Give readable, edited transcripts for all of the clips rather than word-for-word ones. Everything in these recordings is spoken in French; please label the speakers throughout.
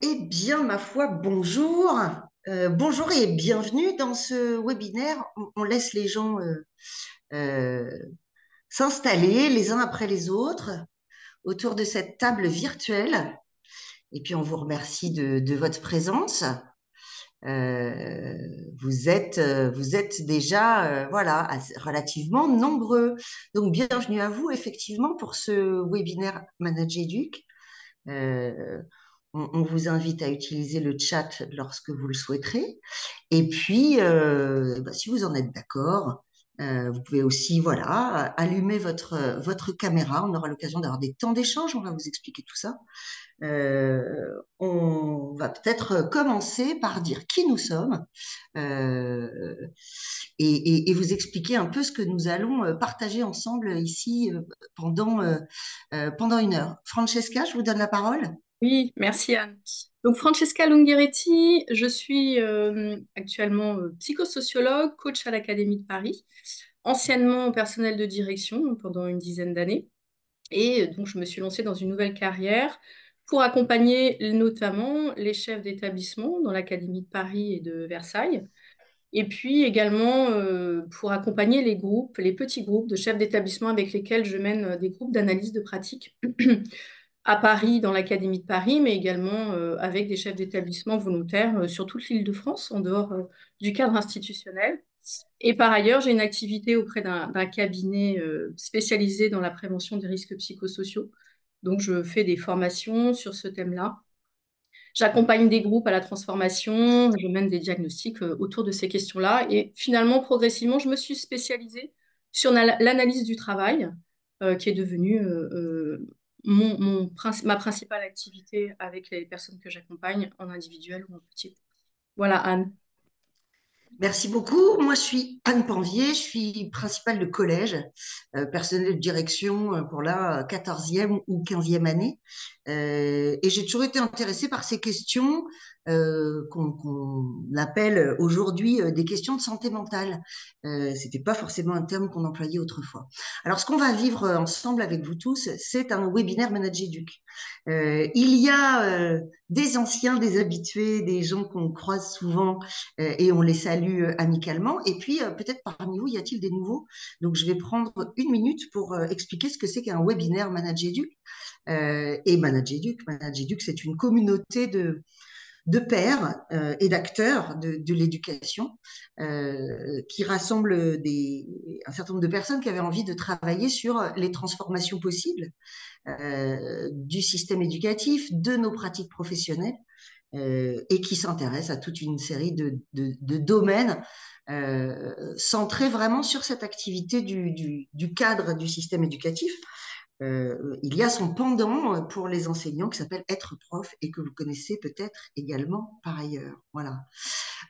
Speaker 1: Eh bien, ma foi, bonjour. Bonjour et bienvenue dans ce webinaire. On laisse les gens euh, s'installer les uns après les autres autour de cette table virtuelle. Et puis, on vous remercie de votre présence. Euh, vous êtes déjà, voilà, relativement nombreux. Donc, bienvenue à vous, effectivement, pour ce webinaire ManagerEduc. Euh, on vous invite à utiliser le chat lorsque vous le souhaiterez. Et puis, si vous en êtes d'accord, vous pouvez aussi, voilà, allumer votre caméra. On aura l'occasion d'avoir des temps d'échange. On va vous expliquer tout ça. On va peut-être commencer par dire qui nous sommes euh, et vous expliquer un peu ce que nous allons partager ensemble ici pendant une heure. Francesca, je vous donne la parole.
Speaker 2: Oui, merci Anne. Donc Francesca Lungheretti, je suis actuellement psychosociologue, coach à l'Académie de Paris, anciennement personnel de direction pendant une dizaine d'années. Et donc je me suis lancée dans une nouvelle carrière pour accompagner notamment les chefs d'établissement dans l'Académie de Paris et de Versailles. Et puis également pour accompagner les groupes, les petits groupes de chefs d'établissement avec lesquels je mène des groupes d'analyse de pratique à Paris, dans l'Académie de Paris, mais également avec des chefs d'établissement volontaires sur toute l'Île-de-France, en dehors du cadre institutionnel. Et par ailleurs, j'ai une activité auprès d'un cabinet spécialisé dans la prévention des risques psychosociaux. Donc, je fais des formations sur ce thème-là. J'accompagne des groupes à la transformation, je mène des diagnostics autour de ces questions-là. Et finalement, progressivement, je me suis spécialisée sur l'analyse du travail, qui est devenue ma principale activité avec les personnes que j'accompagne en individuel ou en petit groupe. Voilà, Anne.
Speaker 1: Merci beaucoup. Moi, je suis Anne Panvier, je suis principale de collège, personnelle de direction pour la 14e ou 15e année. Et j'ai toujours été intéressée par ces questions qu'on appelle aujourd'hui des questions de santé mentale. C'était pas forcément un terme qu'on employait autrefois. Alors, ce qu'on va vivre ensemble avec vous tous, c'est un webinaire ManagerEduc. Il y a des anciens, des habitués, des gens qu'on croise souvent et on les salue amicalement. Et puis, peut-être parmi vous, y a-t-il des nouveaux? Donc, je vais prendre une minute pour expliquer ce que c'est qu'un webinaire ManagerEduc. Et ManagerEduc, c'est une communauté de pairs et d'acteurs de l'éducation qui rassemble un certain nombre de personnes qui avaient envie de travailler sur les transformations possibles du système éducatif, de nos pratiques professionnelles et qui s'intéresse à toute une série de domaines centrés vraiment sur cette activité du cadre du système éducatif. Il y a son pendant pour les enseignants qui s'appelle être prof et que vous connaissez peut-être également par ailleurs. Voilà.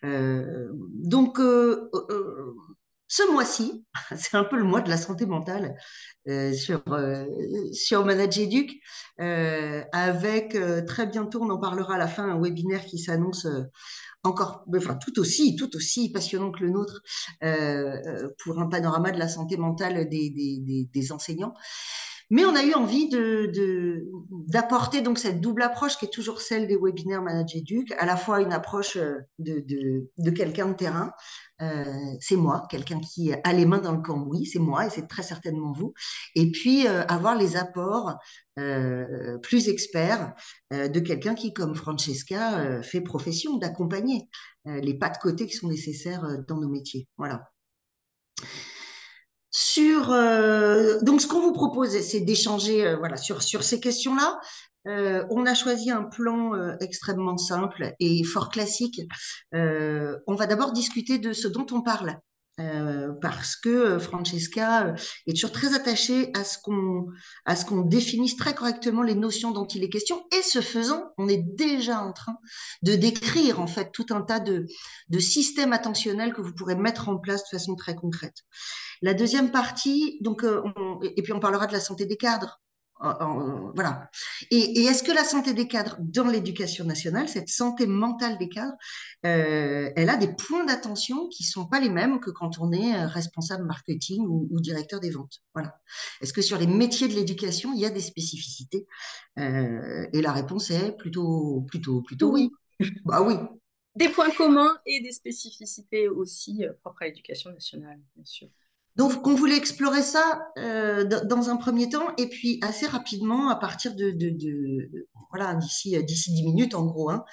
Speaker 1: Donc, ce mois-ci, c'est un peu le mois de la santé mentale sur ManagerEduc, avec très bientôt, on en parlera à la fin, un webinaire qui s'annonce encore, enfin tout aussi passionnant que le nôtre pour un panorama de la santé mentale des enseignants. Mais on a eu envie d'apporter donc cette double approche qui est toujours celle des webinaires ManagerEduc, à la fois une approche de quelqu'un de terrain, c'est moi, quelqu'un qui a les mains dans le cambouis, c'est moi et c'est très certainement vous, et puis avoir les apports plus experts de quelqu'un qui, comme Francesca, fait profession d'accompagner les pas de côté qui sont nécessaires dans nos métiers. Voilà. Donc, ce qu'on vous propose, c'est d'échanger voilà, sur ces questions-là. On a choisi un plan extrêmement simple et fort classique. On va d'abord discuter de ce dont on parle. Parce que Francesca est toujours très attachée à ce qu'on définisse très correctement les notions dont il est question. Et ce faisant, on est déjà en train de décrire en fait tout un tas de systèmes attentionnels que vous pourrez mettre en place de façon très concrète. La deuxième partie, donc, et puis on parlera de la santé des cadres. Voilà. Et est-ce que la santé des cadres dans l'éducation nationale, cette santé mentale des cadres, elle a des points d'attention qui sont pas les mêmes que quand on est responsable marketing ou directeur des ventes? Voilà. Est-ce que sur les métiers de l'éducation, il y a des spécificités? Et la réponse est plutôt oui.
Speaker 2: Oui.
Speaker 1: Bah oui.
Speaker 2: Des points communs et des spécificités aussi propres à l'éducation nationale, bien sûr.
Speaker 1: Donc, on voulait explorer ça dans un premier temps, et puis assez rapidement, à partir voilà, d'ici 10 minutes en gros, hein,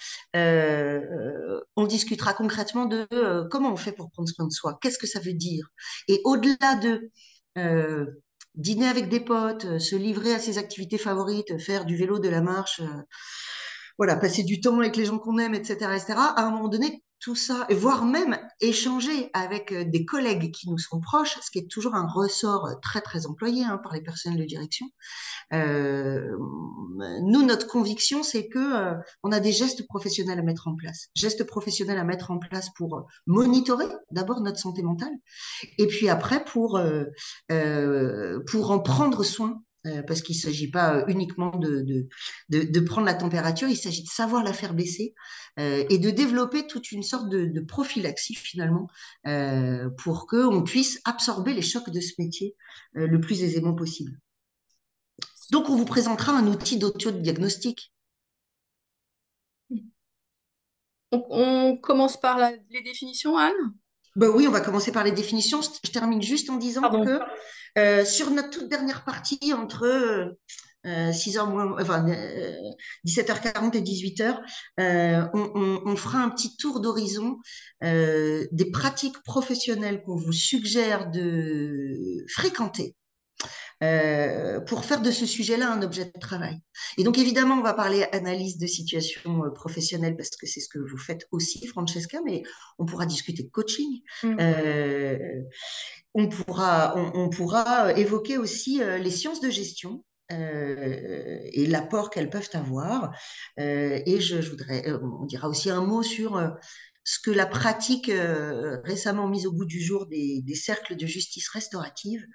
Speaker 1: on discutera concrètement de comment on fait pour prendre soin de soi, qu'est-ce que ça veut dire, et au-delà de euh, dîner avec des potes, se livrer à ses activités favorites, faire du vélo, de la marche, voilà, passer du temps avec les gens qu'on aime, etc., etc., à un moment donné, tout ça, et voire même échanger avec des collègues qui nous sont proches, ce qui est toujours un ressort très, très employé hein, par les personnels de direction. Euh, Nous, notre conviction, c'est que on a des gestes professionnels à mettre en place. Gestes professionnels à mettre en place pour monitorer d'abord notre santé mentale, et puis après pour en prendre soin. Parce qu'il ne s'agit pas uniquement de prendre la température, il s'agit de savoir la faire baisser et de développer toute une sorte de prophylaxie finalement pour qu'on puisse absorber les chocs de ce métier le plus aisément possible. Donc, on vous présentera un outil d'autodiagnostic.
Speaker 2: Donc, on commence par les définitions, Anne?
Speaker 1: Ben oui, on va commencer par les définitions. Je termine juste en disant
Speaker 2: Pardon.
Speaker 1: que sur notre toute dernière partie, entre 6 heures moins, enfin, 17h40 et 18h, on fera un petit tour d'horizon des pratiques professionnelles qu'on vous suggère de fréquenter pour faire de ce sujet-là un objet de travail. Et donc, évidemment, on va parler analyse de situation professionnelle parce que c'est ce que vous faites aussi, Francesca, mais on pourra discuter de coaching.
Speaker 2: Mm.
Speaker 1: Euh, on pourra évoquer aussi les sciences de gestion. Et l'apport qu'elles peuvent avoir. Et je voudrais, on dira aussi un mot sur ce que la pratique récemment mise au goût du jour des cercles de justice restaurative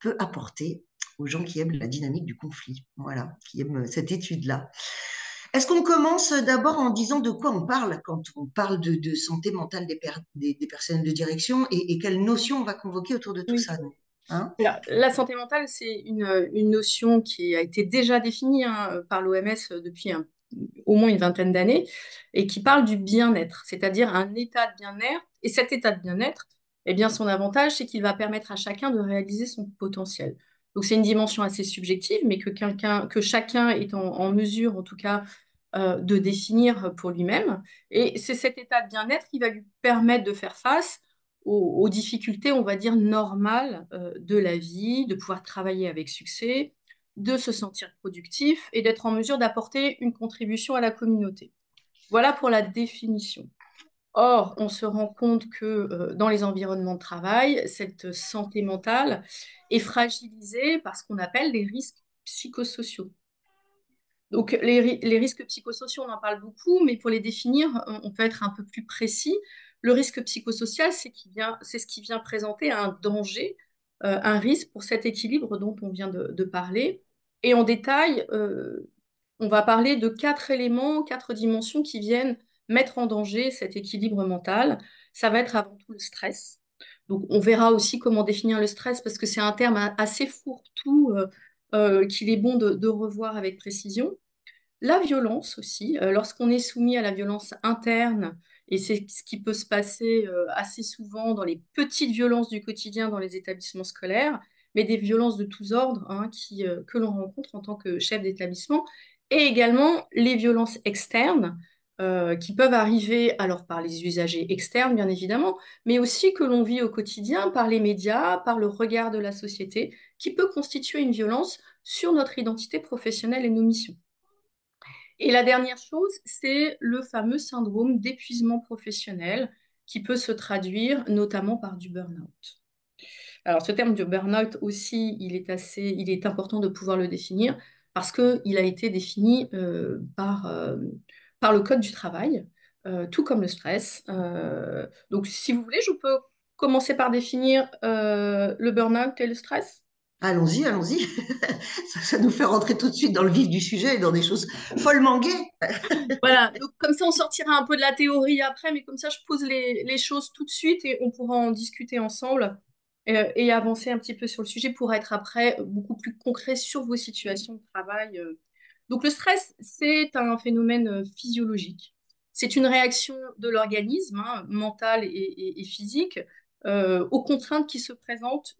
Speaker 1: peut apporter aux gens qui aiment la dynamique du conflit, voilà, qui aiment cette étude-là. Est-ce qu'on commence d'abord en disant de quoi on parle quand on parle de santé mentale des personnes de direction et quelles notions on va convoquer autour de tout
Speaker 2: Oui.
Speaker 1: ça, hein?
Speaker 2: La santé mentale, c'est une notion qui a été déjà définie hein, par l'OMS depuis au moins une vingtaine d'années et qui parle du bien-être, c'est-à-dire un état de bien-être. Et cet état de bien-être, eh bien, son avantage, c'est qu'il va permettre à chacun de réaliser son potentiel. Donc, c'est une dimension assez subjective, mais que chacun est en mesure, en tout cas, de définir pour lui-même. Et c'est cet état de bien-être qui va lui permettre de faire face aux difficultés, on va dire, normales de la vie, de pouvoir travailler avec succès, de se sentir productif et d'être en mesure d'apporter une contribution à la communauté. Voilà pour la définition. Or, on se rend compte que dans les environnements de travail, cette santé mentale est fragilisée par ce qu'on appelle les risques psychosociaux. Donc, les risques psychosociaux, on en parle beaucoup, mais pour les définir, on peut être un peu plus précis. Le risque psychosocial, c'est ce qui vient présenter un danger, un risque pour cet équilibre dont on vient de parler. Et en détail, on va parler de quatre éléments, quatre dimensions qui viennent mettre en danger cet équilibre mental. Ça va être avant tout le stress. Donc, on verra aussi comment définir le stress parce que c'est un terme assez fourre-tout qu'il est bon de revoir avec précision. La violence aussi, lorsqu'on est soumis à la violence interne, et c'est ce qui peut se passer assez souvent dans les petites violences du quotidien dans les établissements scolaires, mais des violences de tous ordres hein, que l'on rencontre en tant que chef d'établissement, et également les violences externes qui peuvent arriver alors par les usagers externes, bien évidemment, mais aussi que l'on vit au quotidien par les médias, par le regard de la société, qui peut constituer une violence sur notre identité professionnelle et nos missions. Et la dernière chose, c'est le fameux syndrome d'épuisement professionnel qui peut se traduire notamment par du burn-out. Alors, ce terme de burn-out aussi, il est important de pouvoir le définir parce qu'il a été défini par le Code du travail, tout comme le stress. Donc, si vous voulez, je peux commencer par définir le burn-out et le stress.
Speaker 1: Allons-y, allons-y. Ça nous fait rentrer tout de suite dans le vif du sujet et dans des choses follement gaies.
Speaker 2: Voilà, donc comme ça on sortira un peu de la théorie après, mais comme ça je pose les choses tout de suite et on pourra en discuter ensemble et avancer un petit peu sur le sujet pour être après beaucoup plus concret sur vos situations de travail. Donc le stress, c'est un phénomène physiologique. C'est une réaction de l'organisme, hein, mentale et physique, aux contraintes qui se présentent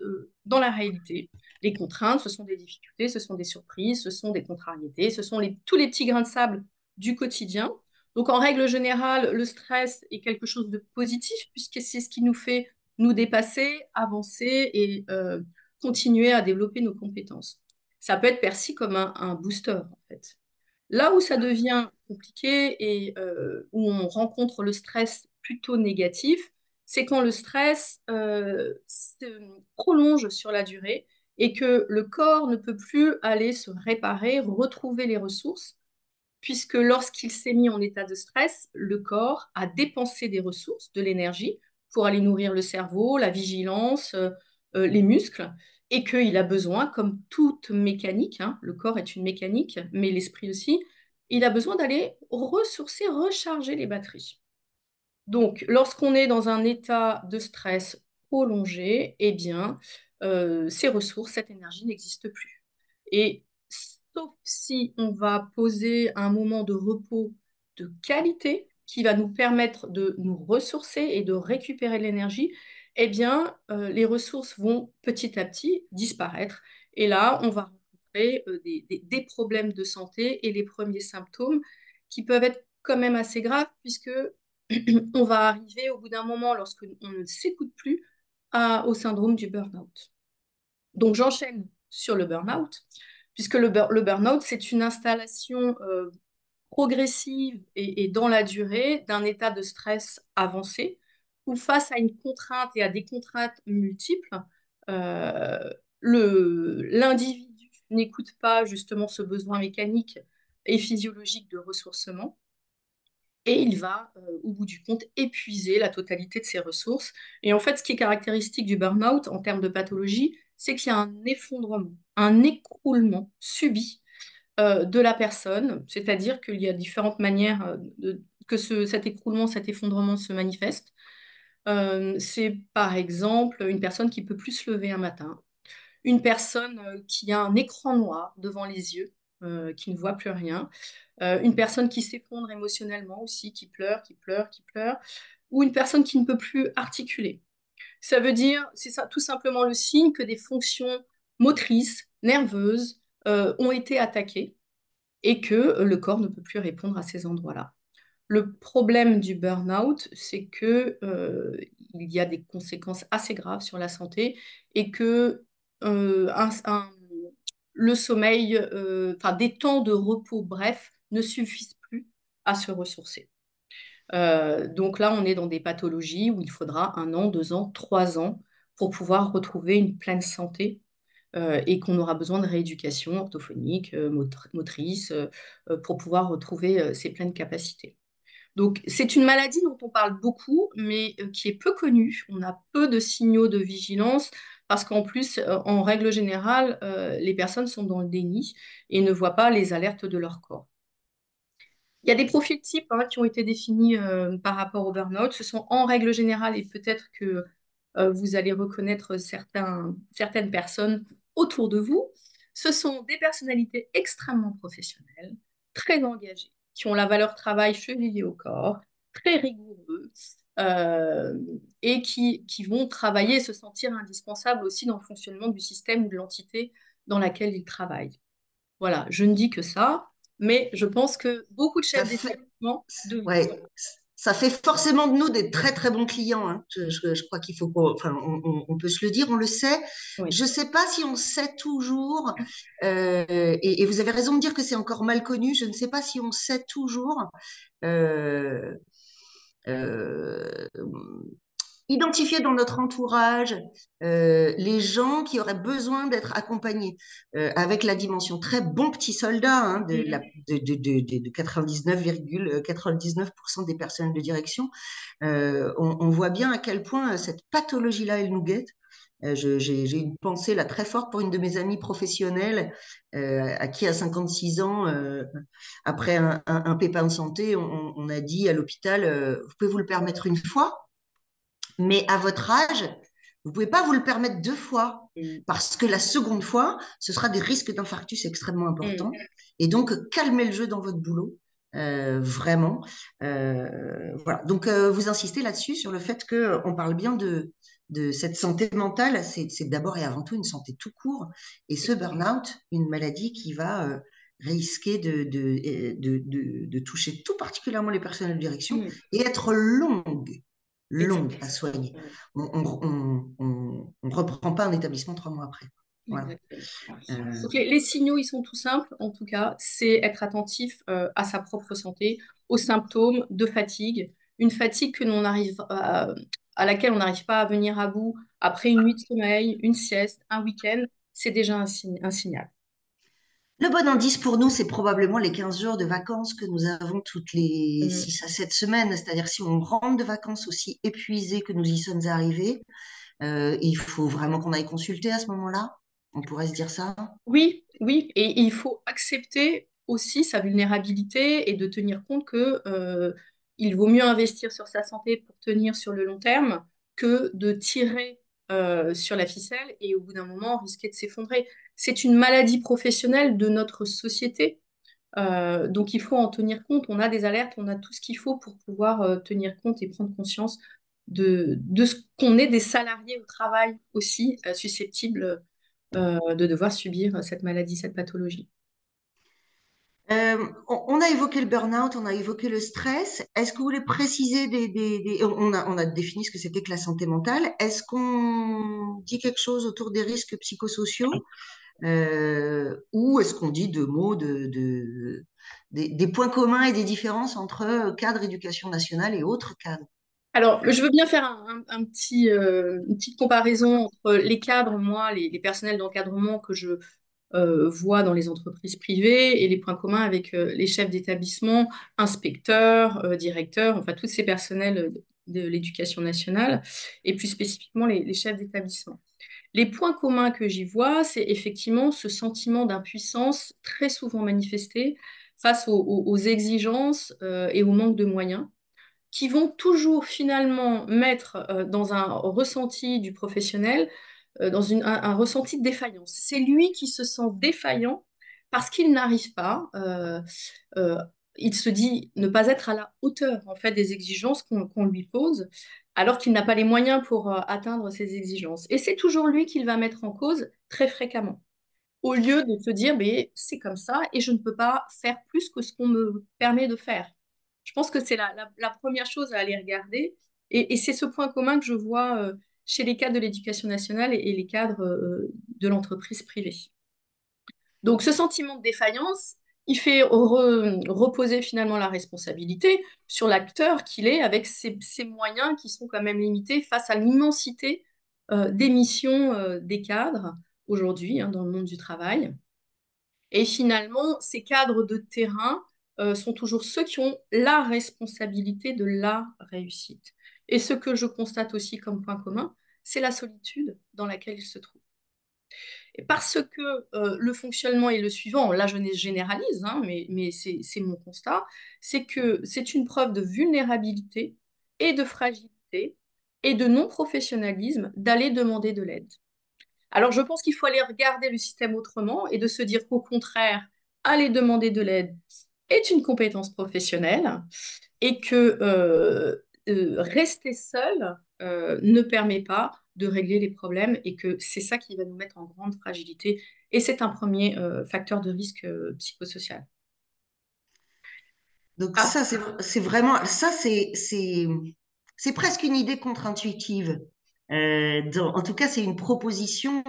Speaker 2: dans la réalité. Les contraintes, ce sont des difficultés, ce sont des surprises, ce sont des contrariétés, ce sont tous les petits grains de sable du quotidien. Donc, en règle générale, le stress est quelque chose de positif puisque c'est ce qui nous fait nous dépasser, avancer et continuer à développer nos compétences. Ça peut être perçu comme un booster, en fait. Là où ça devient compliqué et où on rencontre le stress plutôt négatif, c'est quand le stress se prolonge sur la durée et que le corps ne peut plus aller se réparer, retrouver les ressources puisque lorsqu'il s'est mis en état de stress, le corps a dépensé des ressources, de l'énergie, pour aller nourrir le cerveau, la vigilance, les muscles, et qu'il a besoin, comme toute mécanique, hein, le corps est une mécanique, mais l'esprit aussi, il a besoin d'aller ressourcer, recharger les batteries. Donc, lorsqu'on est dans un état de stress prolongé, eh bien, ces ressources, cette énergie n'existe plus. Et sauf si on va poser un moment de repos de qualité qui va nous permettre de nous ressourcer et de récupérer de l'énergie, eh bien, les ressources vont petit à petit disparaître. Et là, on va rencontrer des problèmes de santé et les premiers symptômes qui peuvent être quand même assez graves puisque on va arriver au bout d'un moment, lorsqu'on ne s'écoute plus, au syndrome du burn-out. Donc j'enchaîne sur le burn-out, puisque le burn-out, c'est une installation progressive et dans la durée d'un état de stress avancé, où face à une contrainte et à des contraintes multiples, euh, l'individu n'écoute pas justement ce besoin mécanique et physiologique de ressourcement et il va, au bout du compte, épuiser la totalité de ses ressources. Et en fait, ce qui est caractéristique du burn-out en termes de pathologie, c'est qu'il y a un effondrement, un écroulement subi de la personne, c'est-à-dire qu'il y a différentes manières que cet écroulement, cet effondrement se manifeste. C'est par exemple une personne qui peut plus se lever un matin, une personne qui a un écran noir devant les yeux, qui ne voit plus rien, une personne qui s'effondre émotionnellement aussi, qui pleure, qui pleure, qui pleure, ou une personne qui ne peut plus articuler. Ça veut dire, c'est ça, tout simplement le signe que des fonctions motrices, nerveuses, ont été attaquées et que le corps ne peut plus répondre à ces endroits-là. Le problème du burn-out, c'est que il y a des conséquences assez graves sur la santé et que euh, un- un- le sommeil, enfin des temps de repos brefs, ne suffisent plus à se ressourcer. Donc là, on est dans des pathologies où il faudra 1 an, 2 ans, 3 ans pour pouvoir retrouver une pleine santé et qu'on aura besoin de rééducation orthophonique, motrice, pour pouvoir retrouver ses pleines capacités. Donc, c'est une maladie dont on parle beaucoup, mais qui est peu connue. On a peu de signaux de vigilance parce qu'en plus, en règle générale, les personnes sont dans le déni et ne voient pas les alertes de leur corps. Il y a des profils types hein, qui ont été définis par rapport au burn-out. Ce sont en règle générale, et peut-être que vous allez reconnaître certaines personnes autour de vous, ce sont des personnalités extrêmement professionnelles, très engagées, qui ont la valeur travail chevillée au corps, très rigoureux, euh, et qui vont travailler et se sentir indispensables aussi dans le fonctionnement du système ou de l'entité dans laquelle ils travaillent. Voilà, je ne dis que ça, mais je pense que beaucoup de
Speaker 1: Ça
Speaker 2: chefs
Speaker 1: fait,
Speaker 2: d'établissement
Speaker 1: ouais,
Speaker 2: voilà.
Speaker 1: ça fait forcément de nous des très très bons clients, hein. Je crois qu'il faut enfin, on peut se le dire, on le sait.
Speaker 2: Oui.
Speaker 1: Je ne sais pas si on sait toujours, et vous avez raison de dire que c'est encore mal connu. Je ne sais pas si on sait toujours euh, euh, identifier dans notre entourage les gens qui auraient besoin d'être accompagnés avec la dimension très bon petit soldat hein,
Speaker 2: Mhm.
Speaker 1: de 99,99% des personnes de direction. On voit bien à quel point cette pathologie-là, elle nous guette. J'ai une pensée là très forte pour une de mes amies professionnelles à qui, à 56 ans, après un pépin de santé, on a dit à l'hôpital, vous pouvez vous le permettre une fois, mais à votre âge, vous pouvez pas vous le permettre deux fois,
Speaker 2: Mm.
Speaker 1: parce que la seconde fois, ce sera des risques d'infarctus extrêmement
Speaker 2: Mm.
Speaker 1: importants. Et donc, calmez le jeu dans votre boulot, vraiment. Voilà. Donc, vous insistez là-dessus, sur le fait qu'on parle bien de cette santé mentale. C'est d'abord et avant tout une santé tout court. Et ce burn-out, une maladie qui va risquer de toucher tout particulièrement les personnels de direction
Speaker 2: Mm.
Speaker 1: et être longue longue
Speaker 2: Exact.
Speaker 1: à soigner.
Speaker 2: Mm.
Speaker 1: On reprend pas un établissement 3 mois après. Voilà.
Speaker 2: Exactement.
Speaker 1: Euh,
Speaker 2: Donc les signaux, ils sont tout simples, en tout cas, c'est être attentif à sa propre santé, aux symptômes de fatigue, une fatigue que l'on arrive à laquelle on n'arrive pas à venir à bout après une nuit de sommeil, une sieste, un week-end, c'est déjà un signal.
Speaker 1: le bon indice pour nous, c'est probablement les 15 jours de vacances que nous avons toutes les
Speaker 2: Mm.
Speaker 1: 6 à 7 semaines. C'est-à-dire si on rentre de vacances aussi épuisé que nous y sommes arrivés, il faut vraiment qu'on aille consulter à ce moment-là. On pourrait se dire ça.
Speaker 2: Oui, oui, et il faut accepter aussi sa vulnérabilité et de tenir compte que il vaut mieux investir sur sa santé pour tenir sur le long terme que de tirer sur la ficelle et au bout d'un moment risquer de s'effondrer. C'est une maladie professionnelle de notre société, donc il faut en tenir compte. On a des alertes, on a tout ce qu'il faut pour pouvoir tenir compte et prendre conscience de ce qu'on est des salariés au travail aussi susceptibles de devoir subir cette maladie, cette pathologie.
Speaker 1: On a évoqué le burn-out, on a évoqué le stress. Est-ce que vous voulez préciser on a défini ce que c'était que la santé mentale. Est-ce qu'on dit quelque chose autour des risques psychosociaux ou est-ce qu'on dit deux mots des points communs et des différences entre cadre éducation nationale et autres cadres?
Speaker 2: Alors, je veux bien faire un petit, une petite comparaison entre les cadres, moi, les personnels d'encadrement que je vois dans les entreprises privées et les points communs avec les chefs d'établissement, inspecteurs, directeurs, enfin tous ces personnels de l'éducation nationale et plus spécifiquement les chefs d'établissement. Les points communs que j'y vois, c'est effectivement ce sentiment d'impuissance très souvent manifesté face aux exigences et au manque de moyens qui vont toujours finalement mettre dans un ressenti du professionnel, dans un ressenti de défaillance. C'est lui qui se sent défaillant parce qu'il n'arrive pas, euh, il se dit ne pas être à la hauteur en fait des exigences qu'on lui pose, alors qu'il n'a pas les moyens pour atteindre ces exigences. Et c'est toujours lui qu'il va mettre en cause très fréquemment, au lieu de se dire, mais c'est comme ça et je ne peux pas faire plus que ce qu'on me permet de faire. Je pense que c'est la première chose à aller regarder. Et c'est ce point commun que je vois chez les cadres de l'éducation nationale et les cadres de l'entreprise privée. Donc ce sentiment de défaillance, il fait reposer finalement la responsabilité sur l'acteur qu'il est avec ses moyens qui sont quand même limités face à l'immensité des missions des cadres aujourd'hui dans le monde du travail. Et finalement, ces cadres de terrain sont toujours ceux qui ont la responsabilité de la réussite. Et ce que je constate aussi comme point commun, c'est la solitude dans laquelle ils se trouvent. Et parce que le fonctionnement est le suivant, là je généralise, hein, mais c'est mon constat, c'est que c'est une preuve de vulnérabilité et de fragilité et de non-professionnalisme d'aller demander de l'aide. Alors, je pense qu'il faut aller regarder le système autrement et de se dire qu'au contraire, aller demander de l'aide est une compétence professionnelle et que rester seul ne permet pas de régler les problèmes et que c'est ça qui va nous mettre en grande fragilité. Et c'est un premier facteur de risque psychosocial.
Speaker 1: Donc
Speaker 2: Ah,
Speaker 1: ça, c'est vraiment, ça, c'est presque une idée contre-intuitive. En tout cas, c'est une proposition,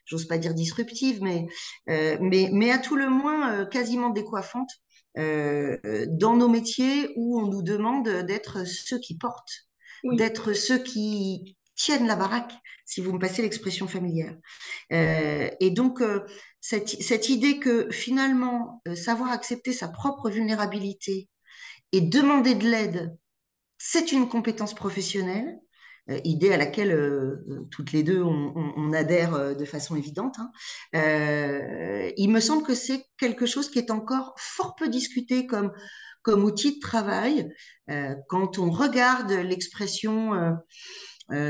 Speaker 1: j'ose pas dire disruptive, mais à tout le moins quasiment décoiffante dans nos métiers où on nous demande d'être ceux qui portent,
Speaker 2: oui.
Speaker 1: d'être ceux qui tiennent la baraque, si vous me passez l'expression familière. Et donc, cette idée que finalement, savoir accepter sa propre vulnérabilité et demander de l'aide, c'est une compétence professionnelle. idée à laquelle toutes les deux on adhère de façon évidente, hein. Il me semble que c'est quelque chose qui est encore fort peu discuté comme outil de travail. Quand on regarde l'expression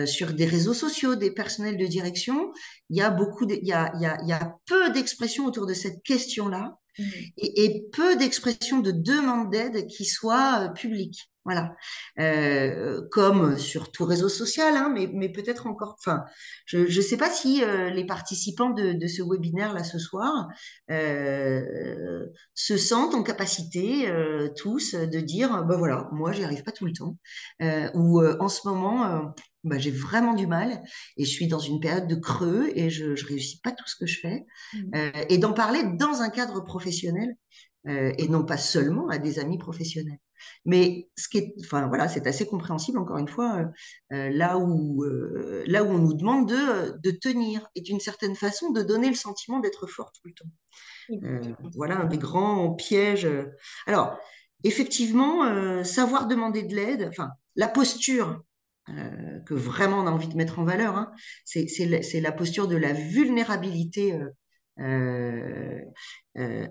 Speaker 1: sur des réseaux sociaux, des personnels de direction, il y a il y a peu d'expressions autour de cette question-là
Speaker 2: Mhm.
Speaker 1: et peu d'expressions de demande d'aide qui soient publiques. Voilà. Comme sur tout réseau social, hein, mais peut-être encore. Enfin, je ne sais pas si les participants de ce webinaire là ce soir se sentent en capacité tous de dire, ben voilà, moi j'y arrive pas tout le temps, ou en ce moment, ben, j'ai vraiment du mal et je suis dans une période de creux et je réussis pas tout ce que je fais,
Speaker 2: Mhm.
Speaker 1: et d'en parler dans un cadre professionnel et non pas seulement à des amis professionnels. Mais ce qui est, enfin voilà, c'est assez compréhensible encore une fois, là où on nous demande de tenir et d'une certaine façon de donner le sentiment d'être fort tout le temps.
Speaker 2: Exactement.
Speaker 1: Voilà un des grands pièges. Alors, effectivement, savoir demander de l'aide, enfin, la posture que vraiment on a envie de mettre en valeur, hein, c'est la posture de la vulnérabilité euh,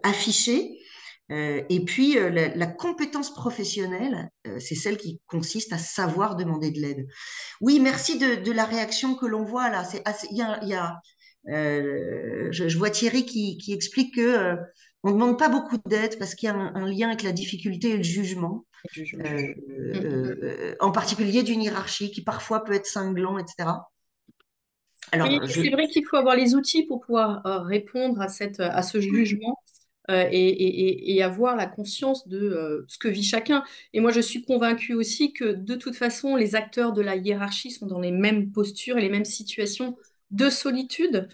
Speaker 1: affichée. Et puis, la compétence professionnelle, c'est celle qui consiste à savoir demander de l'aide. Oui, merci de la réaction que l'on voit là. Il y a, je vois Thierry qui explique que on ne demande pas beaucoup d'aide parce qu'il y a un lien avec la difficulté et le jugement,
Speaker 2: Et je juge. Mhm.
Speaker 1: en particulier d'une hiérarchie qui parfois peut être cinglant, etc.
Speaker 2: Oui,
Speaker 1: Alors,
Speaker 2: c'est vrai qu'il faut avoir les outils pour pouvoir répondre à à ce jugement et avoir la conscience de ce que vit chacun. Et moi, je suis convaincue aussi que de toute façon, les acteurs de la hiérarchie sont dans les mêmes postures et les mêmes situations de solitude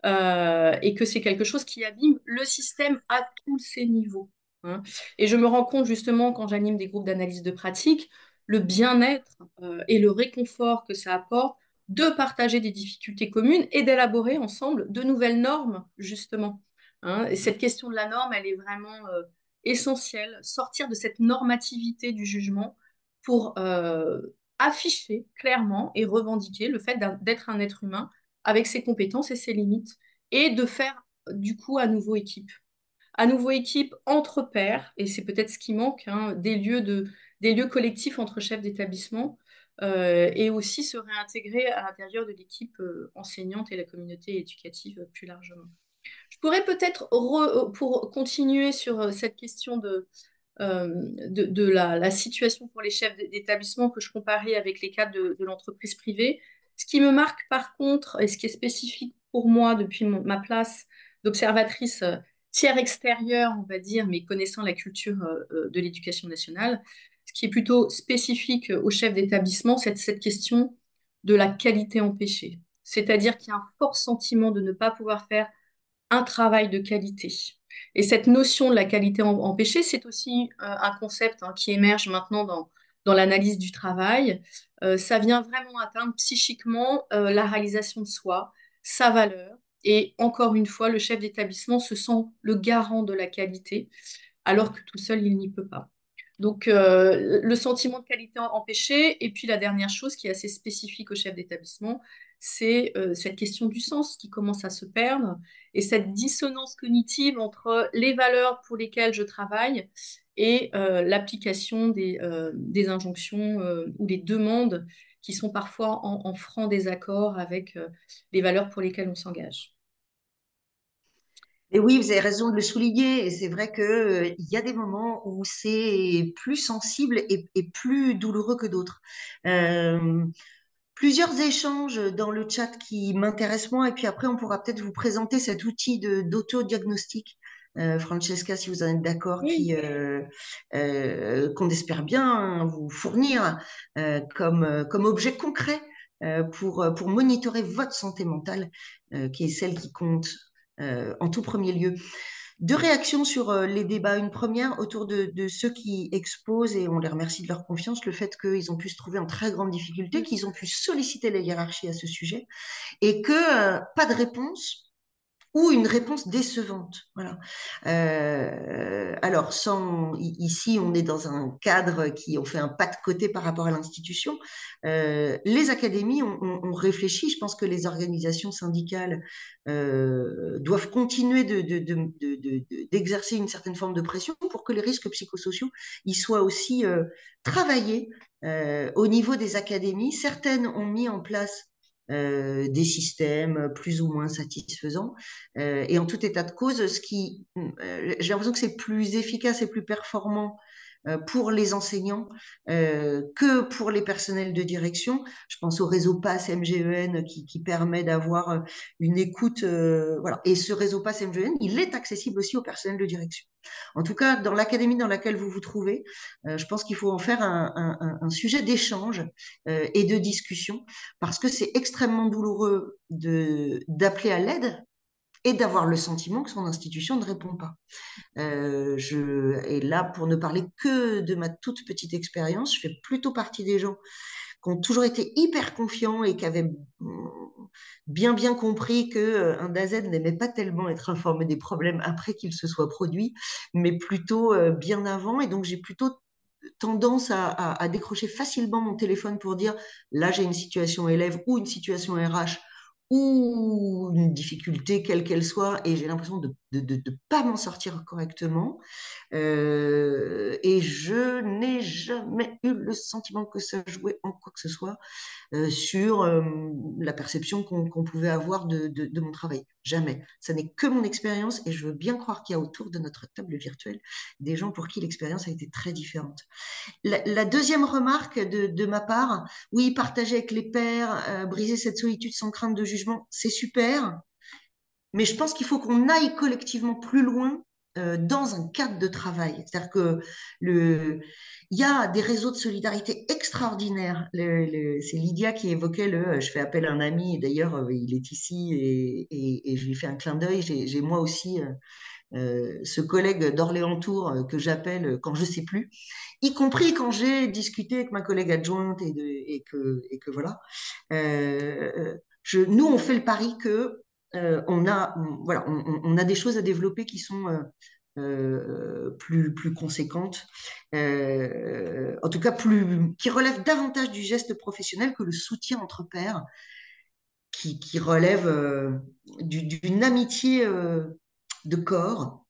Speaker 2: et que c'est quelque chose qui abîme le système à tous ses niveaux, hein. Et je me rends compte justement quand j'anime des groupes d'analyse de pratique, le bien-être et le réconfort que ça apporte de partager des difficultés communes et d'élaborer ensemble de nouvelles normes, justement, hein. Et cette question de la norme, elle est vraiment essentielle. Sortir de cette normativité du jugement pour afficher clairement et revendiquer le fait d'être un être humain avec ses compétences et ses limites et de faire du coup à nouveau équipe entre pairs, et c'est peut-être ce qui manque, hein, des lieux collectifs entre chefs d'établissement, et aussi se réintégrer à l'intérieur de l'équipe enseignante et la communauté éducative plus largement. Je pourrais peut-être, pour continuer sur cette question de la situation pour les chefs d'établissement que je comparais avec les cas de l'entreprise privée, ce qui me marque par contre, et ce qui est spécifique pour moi depuis ma place d'observatrice tiers extérieure, on va dire, mais connaissant la culture de l'éducation nationale, ce qui est plutôt spécifique aux chefs d'établissement, c'est cette question de la qualité empêchée. C'est-à-dire qu'il y a un fort sentiment de ne pas pouvoir faire un travail de qualité. Et cette notion de la qualité empêchée, c'est aussi un concept hein, qui émerge maintenant dans l'analyse du travail. Ça vient vraiment atteindre psychiquement la réalisation de soi, sa valeur. Et encore une fois, le chef d'établissement se sent le garant de la qualité, alors que tout seul, il n'y peut pas. Donc, le sentiment de qualité empêché. Et puis, la dernière chose qui est assez spécifique au chef d'établissement, c'est cette question du sens qui commence à se perdre et cette dissonance cognitive entre les valeurs pour lesquelles je travaille et l'application des injonctions ou des demandes qui sont parfois en franc désaccord avec les valeurs pour lesquelles on s'engage.
Speaker 1: et oui, vous avez raison de le souligner. Et c'est vrai que, il y a des moments où c'est plus sensible et plus douloureux que d'autres. Euh, Plusieurs échanges dans le chat qui m'intéressent moi, et puis après, on pourra peut-être vous présenter cet outil d'autodiagnostic, Francesca, si vous en êtes d'accord,
Speaker 2: Oui.
Speaker 1: qu'on espère bien hein, vous fournir comme objet concret pour monitorer votre santé mentale, qui est celle qui compte en tout premier lieu. Deux réactions sur les débats. Une première autour de ceux qui exposent, et on les remercie de leur confiance, le fait qu'ils ont pu se trouver en très grande difficulté, qu'ils ont pu solliciter la hiérarchie à ce sujet, et que pas de réponse ou une réponse décevante. Voilà. Alors, ici, on est dans un cadre qui on fait un pas de côté par rapport à l'institution. Les académies ont réfléchi. Je pense que les organisations syndicales doivent continuer d'exercer une certaine forme de pression pour que les risques psychosociaux ils soient aussi travaillés au niveau des académies. Certaines ont mis en place des systèmes plus ou moins satisfaisants. Et en tout état de cause, j'ai l'impression que c'est plus efficace et plus performant pour les enseignants que pour les personnels de direction. Je pense au réseau PASS MGEN qui permet d'avoir une écoute. Voilà. Et ce réseau PASS MGEN, il est accessible aussi au personnel de direction. En tout cas, dans l'académie dans laquelle vous vous trouvez, je pense qu'il faut en faire un sujet d'échange et de discussion parce que c'est extrêmement douloureux d'appeler à l'aide et d'avoir le sentiment que son institution ne répond pas. Et là, pour ne parler que de ma toute petite expérience, je fais plutôt partie des gens qui ont toujours été hyper confiants et qui avaient bien compris qu'un DAZ n'aimait pas tellement être informé des problèmes après qu'ils se soient produits, mais plutôt bien avant. Et donc, j'ai plutôt tendance à décrocher facilement mon téléphone pour dire, là, j'ai une situation élève ou une situation RH ou une difficulté, quelle qu'elle soit, et j'ai l'impression de ne pas m'en sortir correctement. Et je n'ai jamais eu le sentiment que ça jouait en quoi que ce soit sur la perception qu'on pouvait avoir de mon travail. Jamais. Ça n'est que mon expérience et je veux bien croire qu'il y a autour de notre table virtuelle des gens pour qui l'expérience a été très différente. La deuxième remarque de ma part, oui, partager avec les pairs, briser cette solitude sans crainte de jugement, c'est super, mais je pense qu'il faut qu'on aille collectivement plus loin dans un cadre de travail. C'est-à-dire que il y a des réseaux de solidarité extraordinaires. C'est Lydia qui évoquait je fais appel à un ami, et d'ailleurs, il est ici et je lui fais un clin d'œil. J'ai moi aussi ce collègue d'Orléans-Tours que j'appelle quand je sais plus, y compris quand j'ai discuté avec ma collègue adjointe et que voilà. Nous, on fait le pari que voilà, on a des choses à développer qui sont plus conséquentes, en tout cas qui relèvent davantage du geste professionnel que le soutien entre pairs, qui relève d'une amitié de corps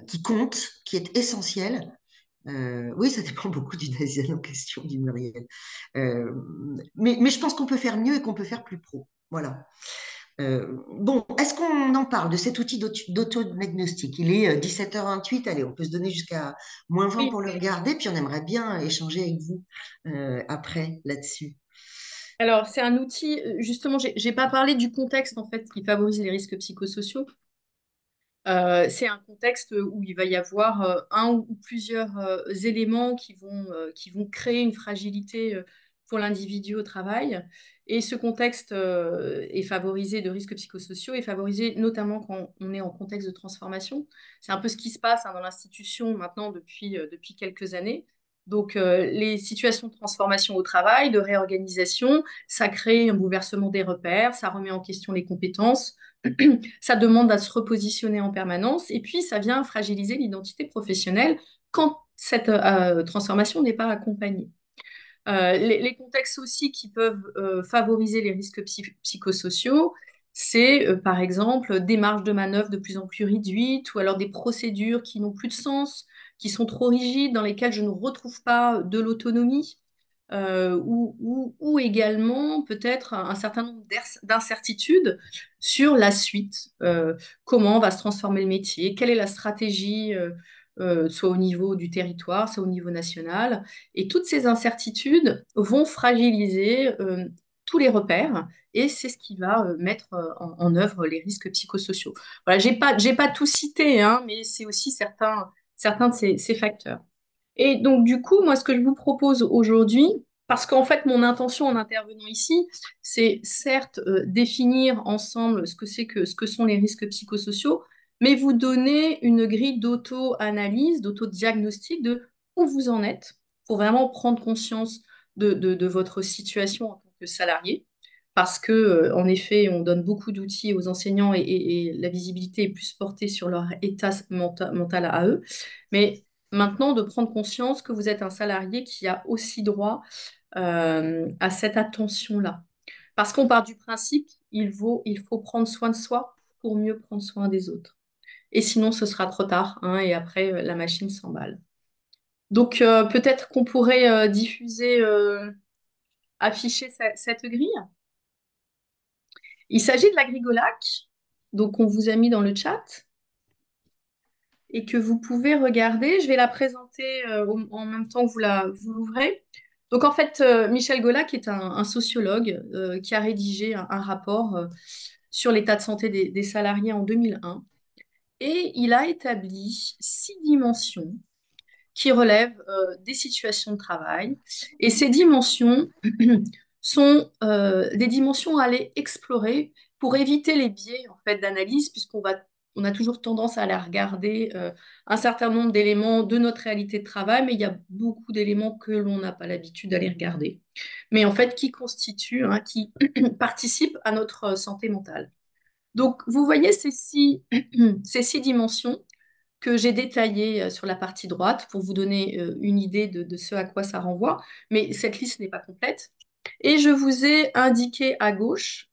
Speaker 1: qui compte, qui est essentielle. Oui, ça dépend beaucoup du Nazian en question, du Muriel. Mais je pense qu'on peut faire mieux et qu'on peut faire plus pro. Voilà. Bon, est-ce qu'on en parle de cet outil d'autodiagnostic? Il est 17h28, allez, on peut se donner jusqu'à -20
Speaker 2: Oui.
Speaker 1: pour le regarder, puis on aimerait bien échanger avec vous après là-dessus.
Speaker 2: Alors, c'est un outil, justement, j'ai pas parlé du contexte en fait qui favorise les risques psychosociaux. C'est un contexte où il va y avoir un ou plusieurs éléments qui vont créer une fragilité pour l'individu au travail. Et ce contexte est favorisé de risques psychosociaux, est favorisé notamment quand on est en contexte de transformation. C'est un peu ce qui se passe hein, dans l'institution maintenant depuis quelques années. Donc, les situations de transformation au travail, de réorganisation, ça crée un bouleversement des repères, ça remet en question les compétences, ça demande à se repositionner en permanence et puis ça vient fragiliser l'identité professionnelle quand cette transformation n'est pas accompagnée. Les contextes aussi qui peuvent favoriser les risques psychosociaux, c'est par exemple des marges de manœuvre de plus en plus réduites ou alors des procédures qui n'ont plus de sens, qui sont trop rigides, dans lesquelles je ne retrouve pas de l'autonomie. Ou également peut-être un certain nombre d'incertitudes sur la suite. Comment va se transformer le métier? Quelle est la stratégie, soit au niveau du territoire, soit au niveau national? Et toutes ces incertitudes vont fragiliser tous les repères et c'est ce qui va mettre en œuvre les risques psychosociaux. Voilà, j'ai pas tout cité, hein, mais c'est aussi certains de ces facteurs. Et donc, du coup, moi, ce que je vous propose aujourd'hui, parce qu'en fait, mon intention en intervenant ici, c'est certes définir ensemble ce que sont les risques psychosociaux, mais vous donner une grille d'auto-analyse, d'auto-diagnostic de où vous en êtes, pour vraiment prendre conscience de votre situation en tant que salarié, parce que, en effet, on donne beaucoup d'outils aux enseignants et la visibilité est plus portée sur leur état mental à eux. Mais maintenant, de prendre conscience que vous êtes un salarié qui a aussi droit à cette attention-là. Parce qu'on part du principe il faut prendre soin de soi pour mieux prendre soin des autres. Et sinon, ce sera trop tard, hein, et après, la machine s'emballe. Donc, peut-être qu'on pourrait diffuser, afficher cette grille. Il s'agit de la grille Golac, donc on vous a mis dans le chat et que vous pouvez regarder. Je vais la présenter en même temps que vous l'ouvrez. Donc en fait, Michel Golac est un sociologue qui a rédigé un rapport sur l'état de santé des salariés en 2001 et il a établi 6 dimensions qui relèvent des situations de travail. Et ces dimensions sont des dimensions à aller explorer pour éviter les biais en fait, d'analyse, on a toujours tendance à aller regarder un certain nombre d'éléments de notre réalité de travail, mais il y a beaucoup d'éléments que l'on n'a pas l'habitude d'aller regarder, mais en fait qui constituent, hein, qui participent à notre santé mentale. Donc, vous voyez ces 6 dimensions que j'ai détaillé sur la partie droite pour vous donner une idée de ce à quoi ça renvoie. Mais cette liste n'est pas complète. Et je vous ai indiqué à gauche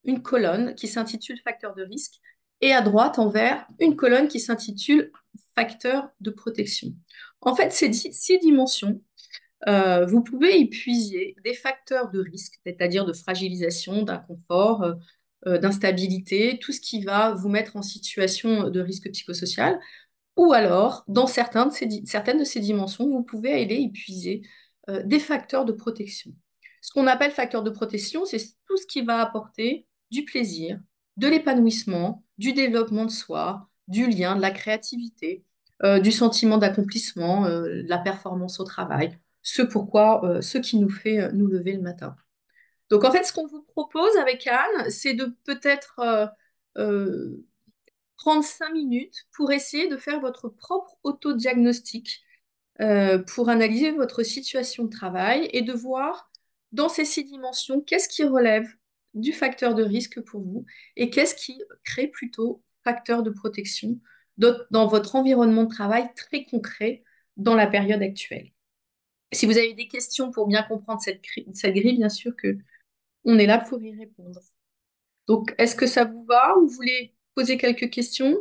Speaker 2: une colonne qui s'intitule facteur de risque et à droite, en vert, une colonne qui s'intitule facteur de protection. En fait, ces 6 dimensions, vous pouvez y puiser des facteurs de risque, c'est-à-dire de fragilisation, d'inconfort, d'instabilité, tout ce qui va vous mettre en situation de risque psychosocial. Ou alors, dans certaines de ces dimensions, vous pouvez aller y puiser des facteurs de protection. Ce qu'on appelle facteur de protection, c'est tout ce qui va apporter du plaisir, de l'épanouissement, du développement de soi, du lien, de la créativité, du sentiment d'accomplissement, de la performance au travail, ce qui nous fait nous lever le matin. Donc en fait, ce qu'on vous propose avec Anne, c'est de peut-être euh, prendre 5 minutes pour essayer de faire votre propre autodiagnostic, pour analyser votre situation de travail et de voir dans ces 6 dimensions qu'est-ce qui relève du facteur de risque pour vous et qu'est-ce qui crée plutôt facteur de protection dans votre environnement de travail très concret dans la période actuelle. Si vous avez des questions pour bien comprendre cette grille, bien sûr que on est là pour y répondre. Donc, est-ce que ça vous va ou vous voulez poser quelques questions?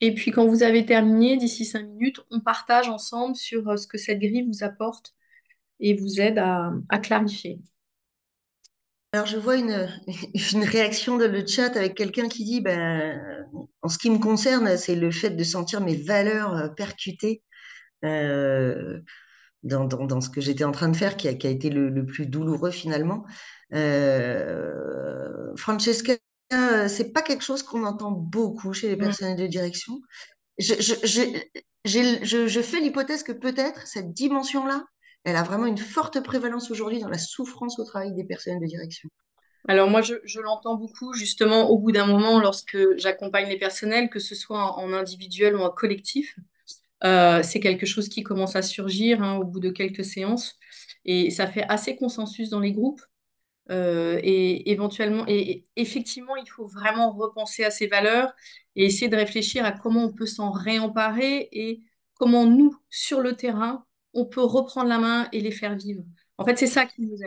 Speaker 2: Et puis quand vous avez terminé, d'ici 5 minutes, on partage ensemble sur ce que cette grille vous apporte et vous aide à clarifier.
Speaker 1: Alors, je vois une réaction dans le chat avec quelqu'un qui dit, ben, en ce qui me concerne, c'est le fait de sentir mes valeurs percutées euh, dans ce que j'étais en train de faire qui a été le plus douloureux finalement. Francesca, c'est pas quelque chose qu'on entend beaucoup chez les
Speaker 2: Mm.
Speaker 1: personnels de direction. Je, je, je, je fais l'hypothèse que peut-être cette dimension-là, elle a vraiment une forte prévalence aujourd'hui dans la souffrance au travail des personnels de direction.
Speaker 2: Alors moi, je l'entends beaucoup justement au bout d'un moment lorsque j'accompagne les personnels, que ce soit en individuel ou en collectif. C'est quelque chose qui commence à surgir hein, au bout de quelques séances et ça fait assez consensus dans les groupes. Et éventuellement, et effectivement, il faut vraiment repenser à ces valeurs et essayer de réfléchir à comment on peut s'en réemparer et comment nous, sur le terrain, on peut reprendre la main et les faire vivre. En fait, c'est ça qui nous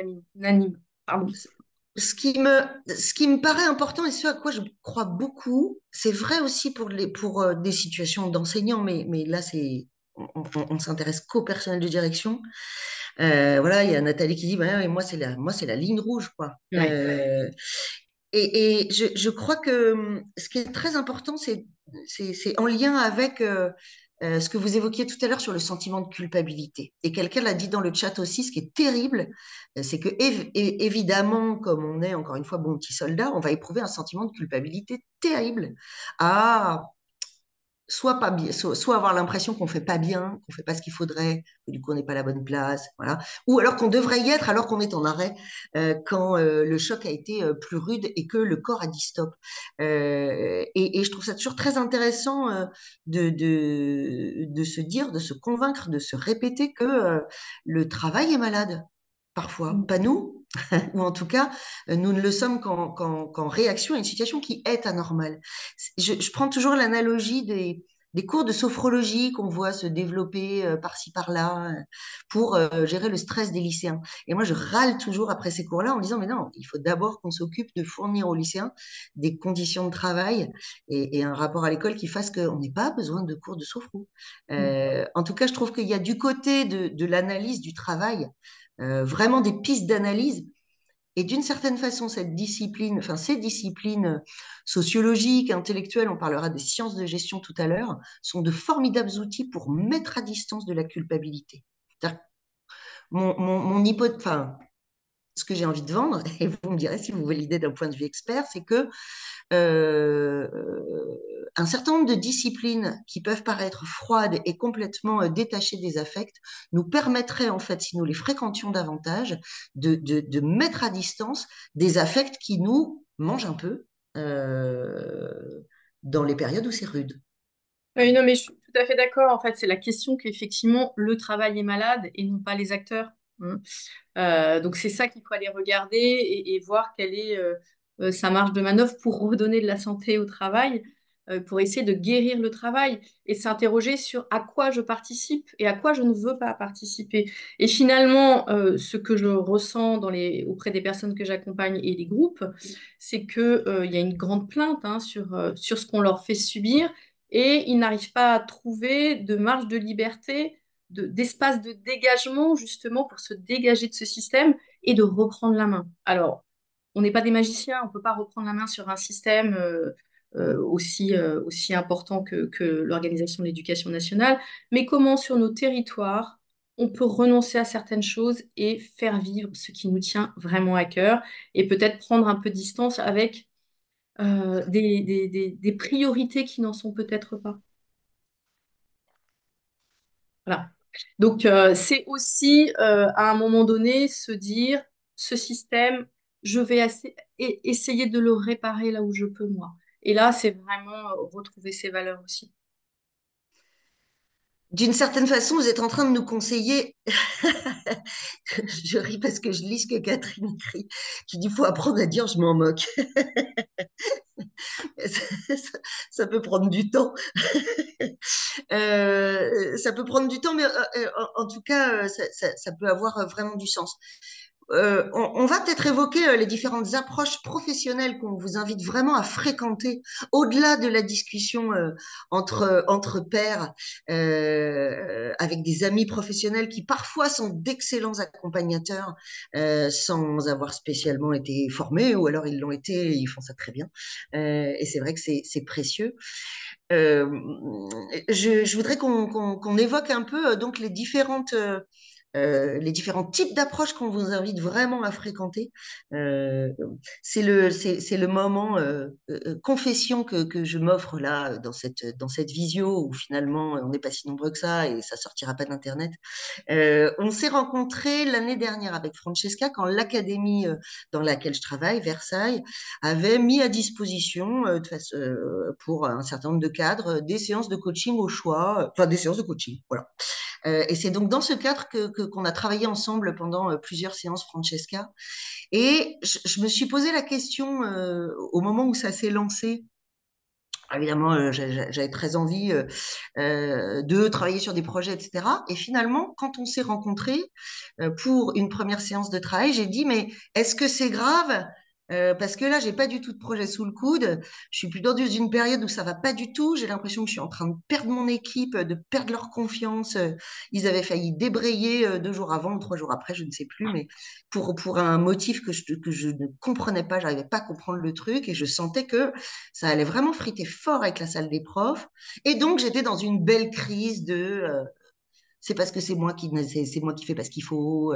Speaker 2: anime. Pardon.
Speaker 1: Ce qui me paraît important et ce à quoi je crois beaucoup, c'est vrai aussi pour des situations d'enseignants, mais là, on s'intéresse qu'au personnel de direction. Voilà, il y a Nathalie qui dit, ouais, moi, c'est la ligne rouge, quoi.
Speaker 2: Ouais.
Speaker 1: Et je crois que ce qui est très important, c'est en lien avec ce que vous évoquiez tout à l'heure sur le sentiment de culpabilité. Et quelqu'un l'a dit dans le chat aussi, ce qui est terrible, c'est que évidemment, comme on est encore une fois bon petit soldat, on va éprouver un sentiment de culpabilité terrible. Ah, soit pas bien, soit avoir l'impression qu'on fait pas bien, qu'on fait pas ce qu'il faudrait, que du coup on n'est pas à la bonne place, voilà. Ou alors qu'on devrait y être alors qu'on est en arrêt quand le choc a été plus rude et que le corps a dit stop. Et je trouve ça toujours très intéressant de se dire, de se convaincre, de se répéter que le travail est malade. Parfois, pas nous, ou en tout cas, nous ne le sommes qu'en réaction à une situation qui est anormale. Je prends toujours l'analogie des cours de sophrologie qu'on voit se développer par-ci par-là pour gérer le stress des lycéens. Et moi, je râle toujours après ces cours-là en disant, mais non, il faut d'abord qu'on s'occupe de fournir aux lycéens des conditions de travail et un rapport à l'école qui fasse qu'on n'ait pas besoin de cours de sophro. En tout cas, je trouve qu'il y a du côté de l'analyse du travail vraiment des pistes d'analyse. Et d'une certaine façon, cette discipline, enfin ces disciplines sociologiques, intellectuelles, on parlera des sciences de gestion tout à l'heure, sont de formidables outils pour mettre à distance de la culpabilité. Mon enfin, ce que j'ai envie de vendre, et vous me direz si vous validez d'un point de vue expert, c'est que euh, un certain nombre de disciplines qui peuvent paraître froides et complètement détachées des affects nous permettraient, en fait, si nous les fréquentions davantage, de mettre à distance des affects qui nous mangent un peu euh, dans les périodes où c'est rude.
Speaker 2: Oui, non, mais je suis tout à fait d'accord. En fait, c'est la question qu'effectivement, le travail est malade et non pas les acteurs. Hein. Donc, c'est ça qu'il faut aller regarder et voir quelle est sa marge de manœuvre pour redonner de la santé au travail, pour essayer de guérir le travail et s'interroger sur à quoi je participe et à quoi je ne veux pas participer. Et finalement, ce que je ressens auprès des personnes que j'accompagne et des groupes, c'est que, il y a une grande plainte hein, sur ce qu'on leur fait subir et ils n'arrivent pas à trouver de marge de liberté, d'espace de dégagement justement pour se dégager de ce système et de reprendre la main. Alors, on n'est pas des magiciens, on ne peut pas reprendre la main sur un système aussi important que l'Organisation de l'Éducation nationale, mais comment sur nos territoires, on peut renoncer à certaines choses et faire vivre ce qui nous tient vraiment à cœur et peut-être prendre un peu de distance avec des priorités qui n'en sont peut-être pas. Voilà. Donc, c'est aussi, à un moment donné, se dire, ce système, je vais essayer de le réparer là où je peux, moi. Et là, c'est vraiment retrouver ses valeurs aussi.
Speaker 1: D'une certaine façon, vous êtes en train de nous conseiller. Je ris parce que je lis ce que Catherine écrit, qui dit faut apprendre à dire je m'en moque. Ça peut prendre du temps. Ça peut prendre du temps, mais en tout cas, ça peut avoir vraiment du sens. On va peut-être évoquer les différentes approches professionnelles qu'on vous invite vraiment à fréquenter au-delà de la discussion entre pairs, avec des amis professionnels qui parfois sont d'excellents accompagnateurs sans avoir spécialement été formés ou alors ils l'ont été et ils font ça très bien. Et c'est vrai que c'est précieux. Euh, je voudrais qu'on évoque un peu donc les différents types d'approches qu'on vous invite vraiment à fréquenter. Euh, c'est le moment confession que je m'offre là dans cette visio où finalement on n'est pas si nombreux que ça et ça sortira pas d'Internet. On s'est rencontrés l'année dernière avec Francesca quand l'académie dans laquelle je travaille, Versailles, avait mis à disposition pour un certain nombre de cadres des séances de coaching au choix, enfin des séances de coaching, voilà. Et c'est donc dans ce cadre qu'on a travaillé ensemble pendant plusieurs séances, Francesca. Et je me suis posé la question au moment où ça s'est lancé. Évidemment, j'avais très envie de travailler sur des projets, etc. Et finalement, quand on s'est rencontrés pour une première séance de travail, j'ai dit, mais est-ce que c'est grave? Parce que là, j'ai pas du tout de projet sous le coude. Je suis plutôt dans une période où ça va pas du tout. J'ai l'impression que je suis en train de perdre mon équipe, de perdre leur confiance. Ils avaient failli débrayer 2 jours avant ou 3 jours après, je ne sais plus, mais pour un motif que je ne comprenais pas, j'arrivais pas à comprendre le truc et je sentais que ça allait vraiment friter fort avec la salle des profs. Et donc, j'étais dans une belle crise de c'est parce que c'est moi qui fais pas ce qu'il faut.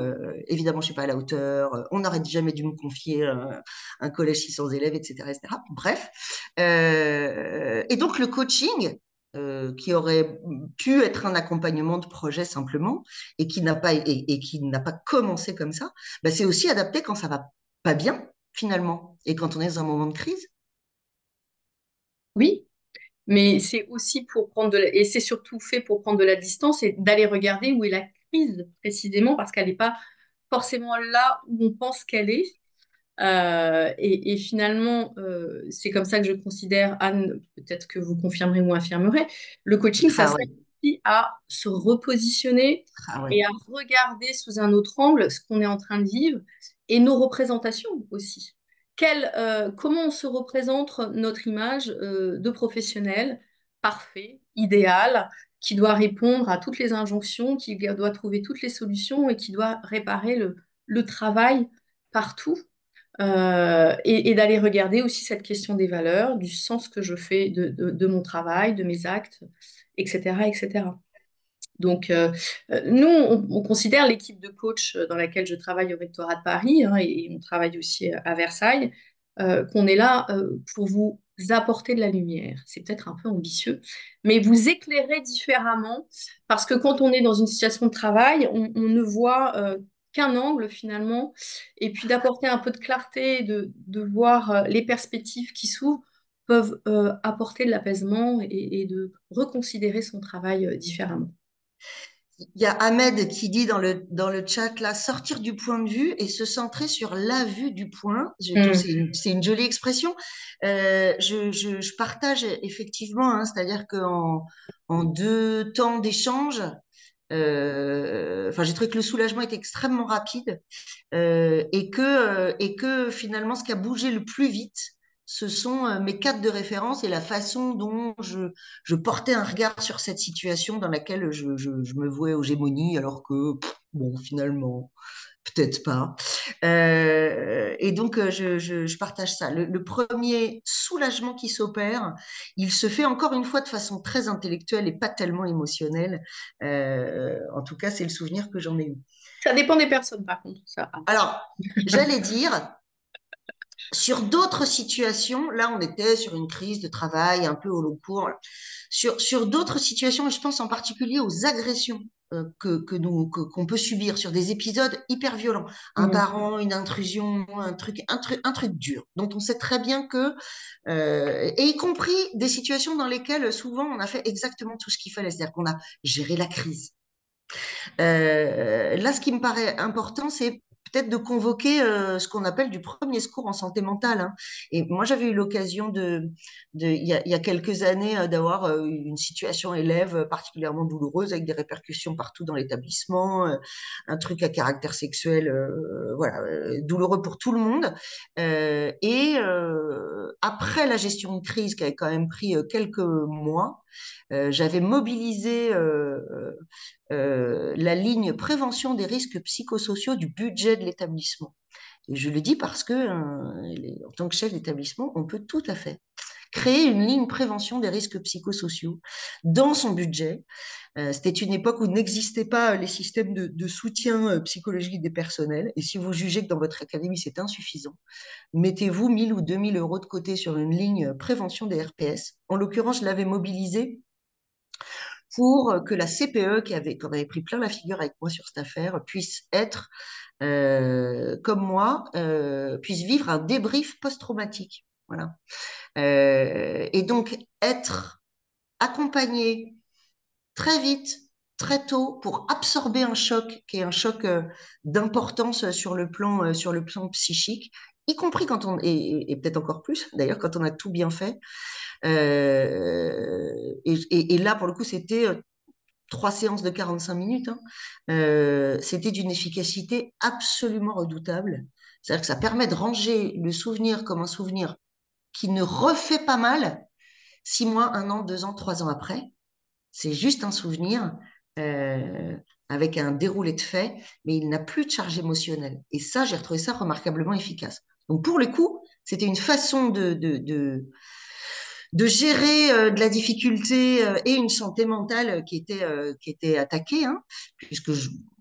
Speaker 1: Évidemment, je suis pas à la hauteur. On n'aurait jamais dû me confier un collège 600 élèves, etc., etc. Bref. Et donc, le coaching qui aurait pu être un accompagnement de projet simplement et qui n'a pas commencé comme ça, bah, c'est aussi adapté quand ça va pas bien finalement et quand on est dans un moment de crise.
Speaker 2: Oui, mais c'est aussi pour prendre et c'est surtout fait pour prendre de la distance et d'aller regarder où est la crise précisément parce qu'elle n'est pas forcément là où on pense qu'elle est. Et finalement, c'est comme ça que je considère, Anne, peut-être que vous confirmerez ou infirmerez, le coaching, ça
Speaker 1: Ah
Speaker 2: sert
Speaker 1: oui,
Speaker 2: aussi à se repositionner
Speaker 1: ah oui.
Speaker 2: et à regarder sous un autre angle ce qu'on est en train de vivre et nos représentations aussi. Comment on se représente notre image de professionnel parfait, idéal, qui doit répondre à toutes les injonctions, qui doit trouver toutes les solutions et qui doit réparer le travail partout et d'aller regarder aussi cette question des valeurs, du sens que je fais de mon travail, de mes actes, etc., etc. Donc, nous, on considère l'équipe de coach dans laquelle je travaille au rectorat de Paris, hein, et on travaille aussi à Versailles, qu'on est là pour vous apporter de la lumière. C'est peut-être un peu ambitieux, mais vous éclairer différemment, parce que quand on est dans une situation de travail, on ne voit qu'un angle finalement, et puis d'apporter un peu de clarté, de voir les perspectives qui s'ouvrent peuvent apporter de l'apaisement et de reconsidérer son travail différemment.
Speaker 1: Il y a Ahmed qui dit dans le chat là, sortir du point de vue et se centrer sur la vue du point. Je trouve que
Speaker 2: Mm.
Speaker 1: c'est une jolie expression. Je partage effectivement, hein, c'est-à-dire en deux temps d'échange, enfin, j'ai trouvé que le soulagement était extrêmement rapide et que finalement, ce qui a bougé le plus vite, ce sont mes cadres de référence et la façon dont je portais un regard sur cette situation dans laquelle je me vouais aux gémonies, alors que, bon, finalement, peut-être pas. Et donc, je partage ça. Le premier soulagement qui s'opère, il se fait encore une fois de façon très intellectuelle et pas tellement émotionnelle. En tout cas, c'est le souvenir que j'en ai eu.
Speaker 2: Ça dépend des personnes, par contre, ça.
Speaker 1: Alors, j'allais dire, sur d'autres situations, là, on était sur une crise de travail un peu au long cours. Sur d'autres situations, et je pense en particulier aux agressions qu'on peut subir sur des épisodes hyper violents. Un
Speaker 2: Mm.
Speaker 1: parent, une intrusion, un truc dur, dont on sait très bien que, et y compris des situations dans lesquelles souvent on a fait exactement tout ce qu'il fallait, c'est-à-dire qu'on a géré la crise. Là, ce qui me paraît important, c'est peut-être de convoquer ce qu'on appelle du premier secours en santé mentale, hein. Et moi, j'avais eu l'occasion il y a quelques années, d'avoir une situation élève particulièrement douloureuse avec des répercussions partout dans l'établissement, un truc à caractère sexuel, voilà, douloureux pour tout le monde. Après la gestion de crise qui avait quand même pris quelques mois, j'avais mobilisé la ligne prévention des risques psychosociaux du budget de l'établissement. Et je le dis parce que, en tant que chef d'établissement, on peut tout à fait créer une ligne prévention des risques psychosociaux dans son budget. C'était une époque où n'existaient pas les systèmes de soutien psychologique des personnels. Et si vous jugez que dans votre académie, c'est insuffisant, mettez-vous 1000 ou 2000 euros de côté sur une ligne prévention des RPS. En l'occurrence, je l'avais mobilisé pour que la CPE, qui en avait pris plein la figure avec moi sur cette affaire, puisse être, comme moi, puisse vivre un débrief post-traumatique. Voilà. Et donc, être accompagné très vite, très tôt, pour absorber un choc qui est un choc d'importance sur le plan psychique, y compris quand et peut-être encore plus, d'ailleurs, quand on a tout bien fait. Et là, pour le coup, c'était 3 séances de 45 minutes, hein. C'était d'une efficacité absolument redoutable. C'est-à-dire que ça permet de ranger le souvenir comme un souvenir qui ne refait pas mal 6 mois, 1 an, 2 ans, 3 ans après. C'est juste un souvenir euh, avec un déroulé de faits, mais il n'a plus de charge émotionnelle. Et ça, j'ai retrouvé ça remarquablement efficace. Donc pour le coup, c'était une façon de gérer de la difficulté et une santé mentale qui était attaquée, hein, puisque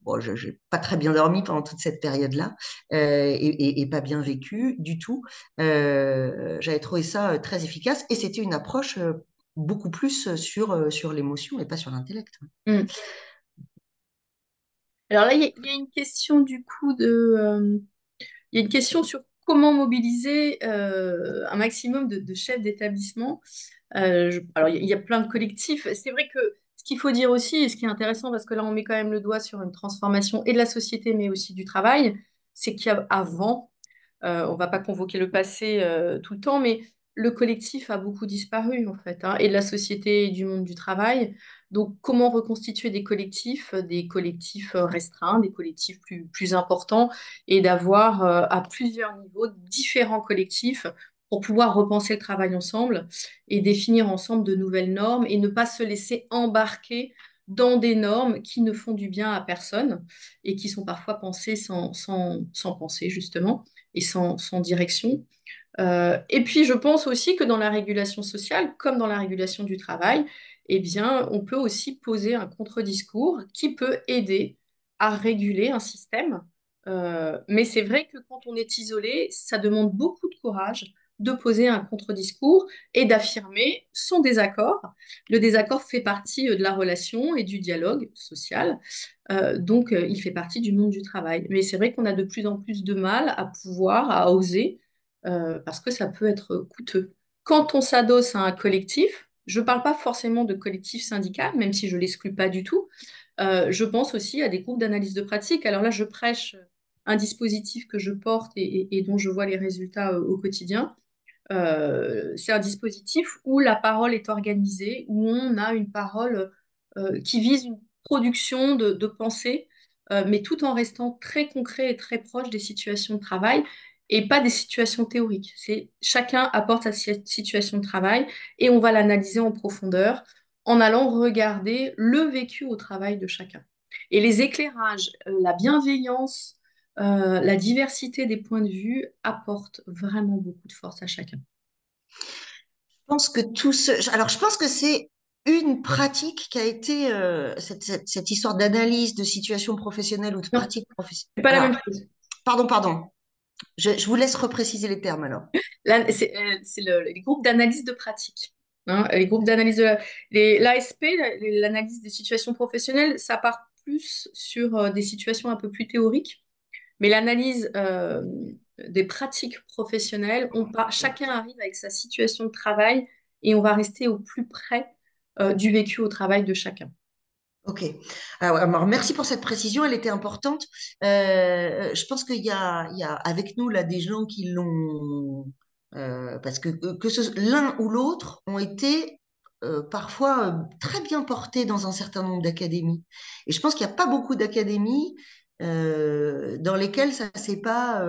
Speaker 1: bon, je n'ai pas très bien dormi pendant toute cette période-là et pas bien vécu du tout. J'avais trouvé ça très efficace et c'était une approche beaucoup plus sur l'émotion et pas sur l'intellect.
Speaker 2: Mm. Alors là, il y a une question du coup il y a une question sur comment mobiliser un maximum de chefs d'établissement. Alors, il y a plein de collectifs. C'est vrai que ce qu'il faut dire aussi, et ce qui est intéressant, parce que là, on met quand même le doigt sur une transformation et de la société, mais aussi du travail, c'est qu'avant, on va pas convoquer le passé tout le temps, mais le collectif a beaucoup disparu en fait, hein, et de la société et du monde du travail. Donc, comment reconstituer des collectifs restreints, des collectifs plus importants, et d'avoir à plusieurs niveaux différents collectifs pour pouvoir repenser le travail ensemble et définir ensemble de nouvelles normes et ne pas se laisser embarquer dans des normes qui ne font du bien à personne et qui sont parfois pensées sans penser, justement et sans direction. Et puis, je pense aussi que dans la régulation sociale, comme dans la régulation du travail, eh bien, on peut aussi poser un contre-discours qui peut aider à réguler un système. Mais c'est vrai que quand on est isolé, ça demande beaucoup de courage de poser un contre-discours et d'affirmer son désaccord. Le désaccord fait partie de la relation et du dialogue social. Donc, il fait partie du monde du travail. Mais c'est vrai qu'on a de plus en plus de mal à oser, parce que ça peut être coûteux. Quand on s'adosse à un collectif, je ne parle pas forcément de collectif syndical, même si je ne l'exclus pas du tout, je pense aussi à des groupes d'analyse de pratique. Alors là, je prêche un dispositif que je porte et dont je vois les résultats au quotidien. C'est un dispositif où la parole est organisée, où on a une parole qui vise une production de pensée, mais tout en restant très concret et très proche des situations de travail et pas des situations théoriques. C'est chacun apporte sa situation de travail et on va l'analyser en profondeur en allant regarder le vécu au travail de chacun. Et les éclairages, la bienveillance, la diversité des points de vue apportent vraiment beaucoup de force à chacun.
Speaker 1: Pense que tout ce... Alors, je pense que c'est une pratique qui a été cette histoire d'analyse de situation professionnelle ou de
Speaker 2: Non,
Speaker 1: pratique professionnelle.
Speaker 2: c'est pas la
Speaker 1: Alors,
Speaker 2: même chose.
Speaker 1: pardon. Je vous laisse repréciser les termes alors.
Speaker 2: Là, c'est les groupes d'analyse de pratique. Hein, les groupes d'analyse de l'ASP, l'analyse des situations professionnelles, ça part plus sur des situations un peu plus théoriques, mais l'analyse des pratiques professionnelles, chacun arrive avec sa situation de travail et on va rester au plus près du vécu au travail de chacun.
Speaker 1: Ok. Alors, merci pour cette précision, elle était importante. Je pense qu'il y a avec nous là des gens qui l'ont, parce que l'un ou l'autre ont été parfois très bien portés dans un certain nombre d'académies. Et je pense qu'il n'y a pas beaucoup d'académies dans lesquelles ça s'est pas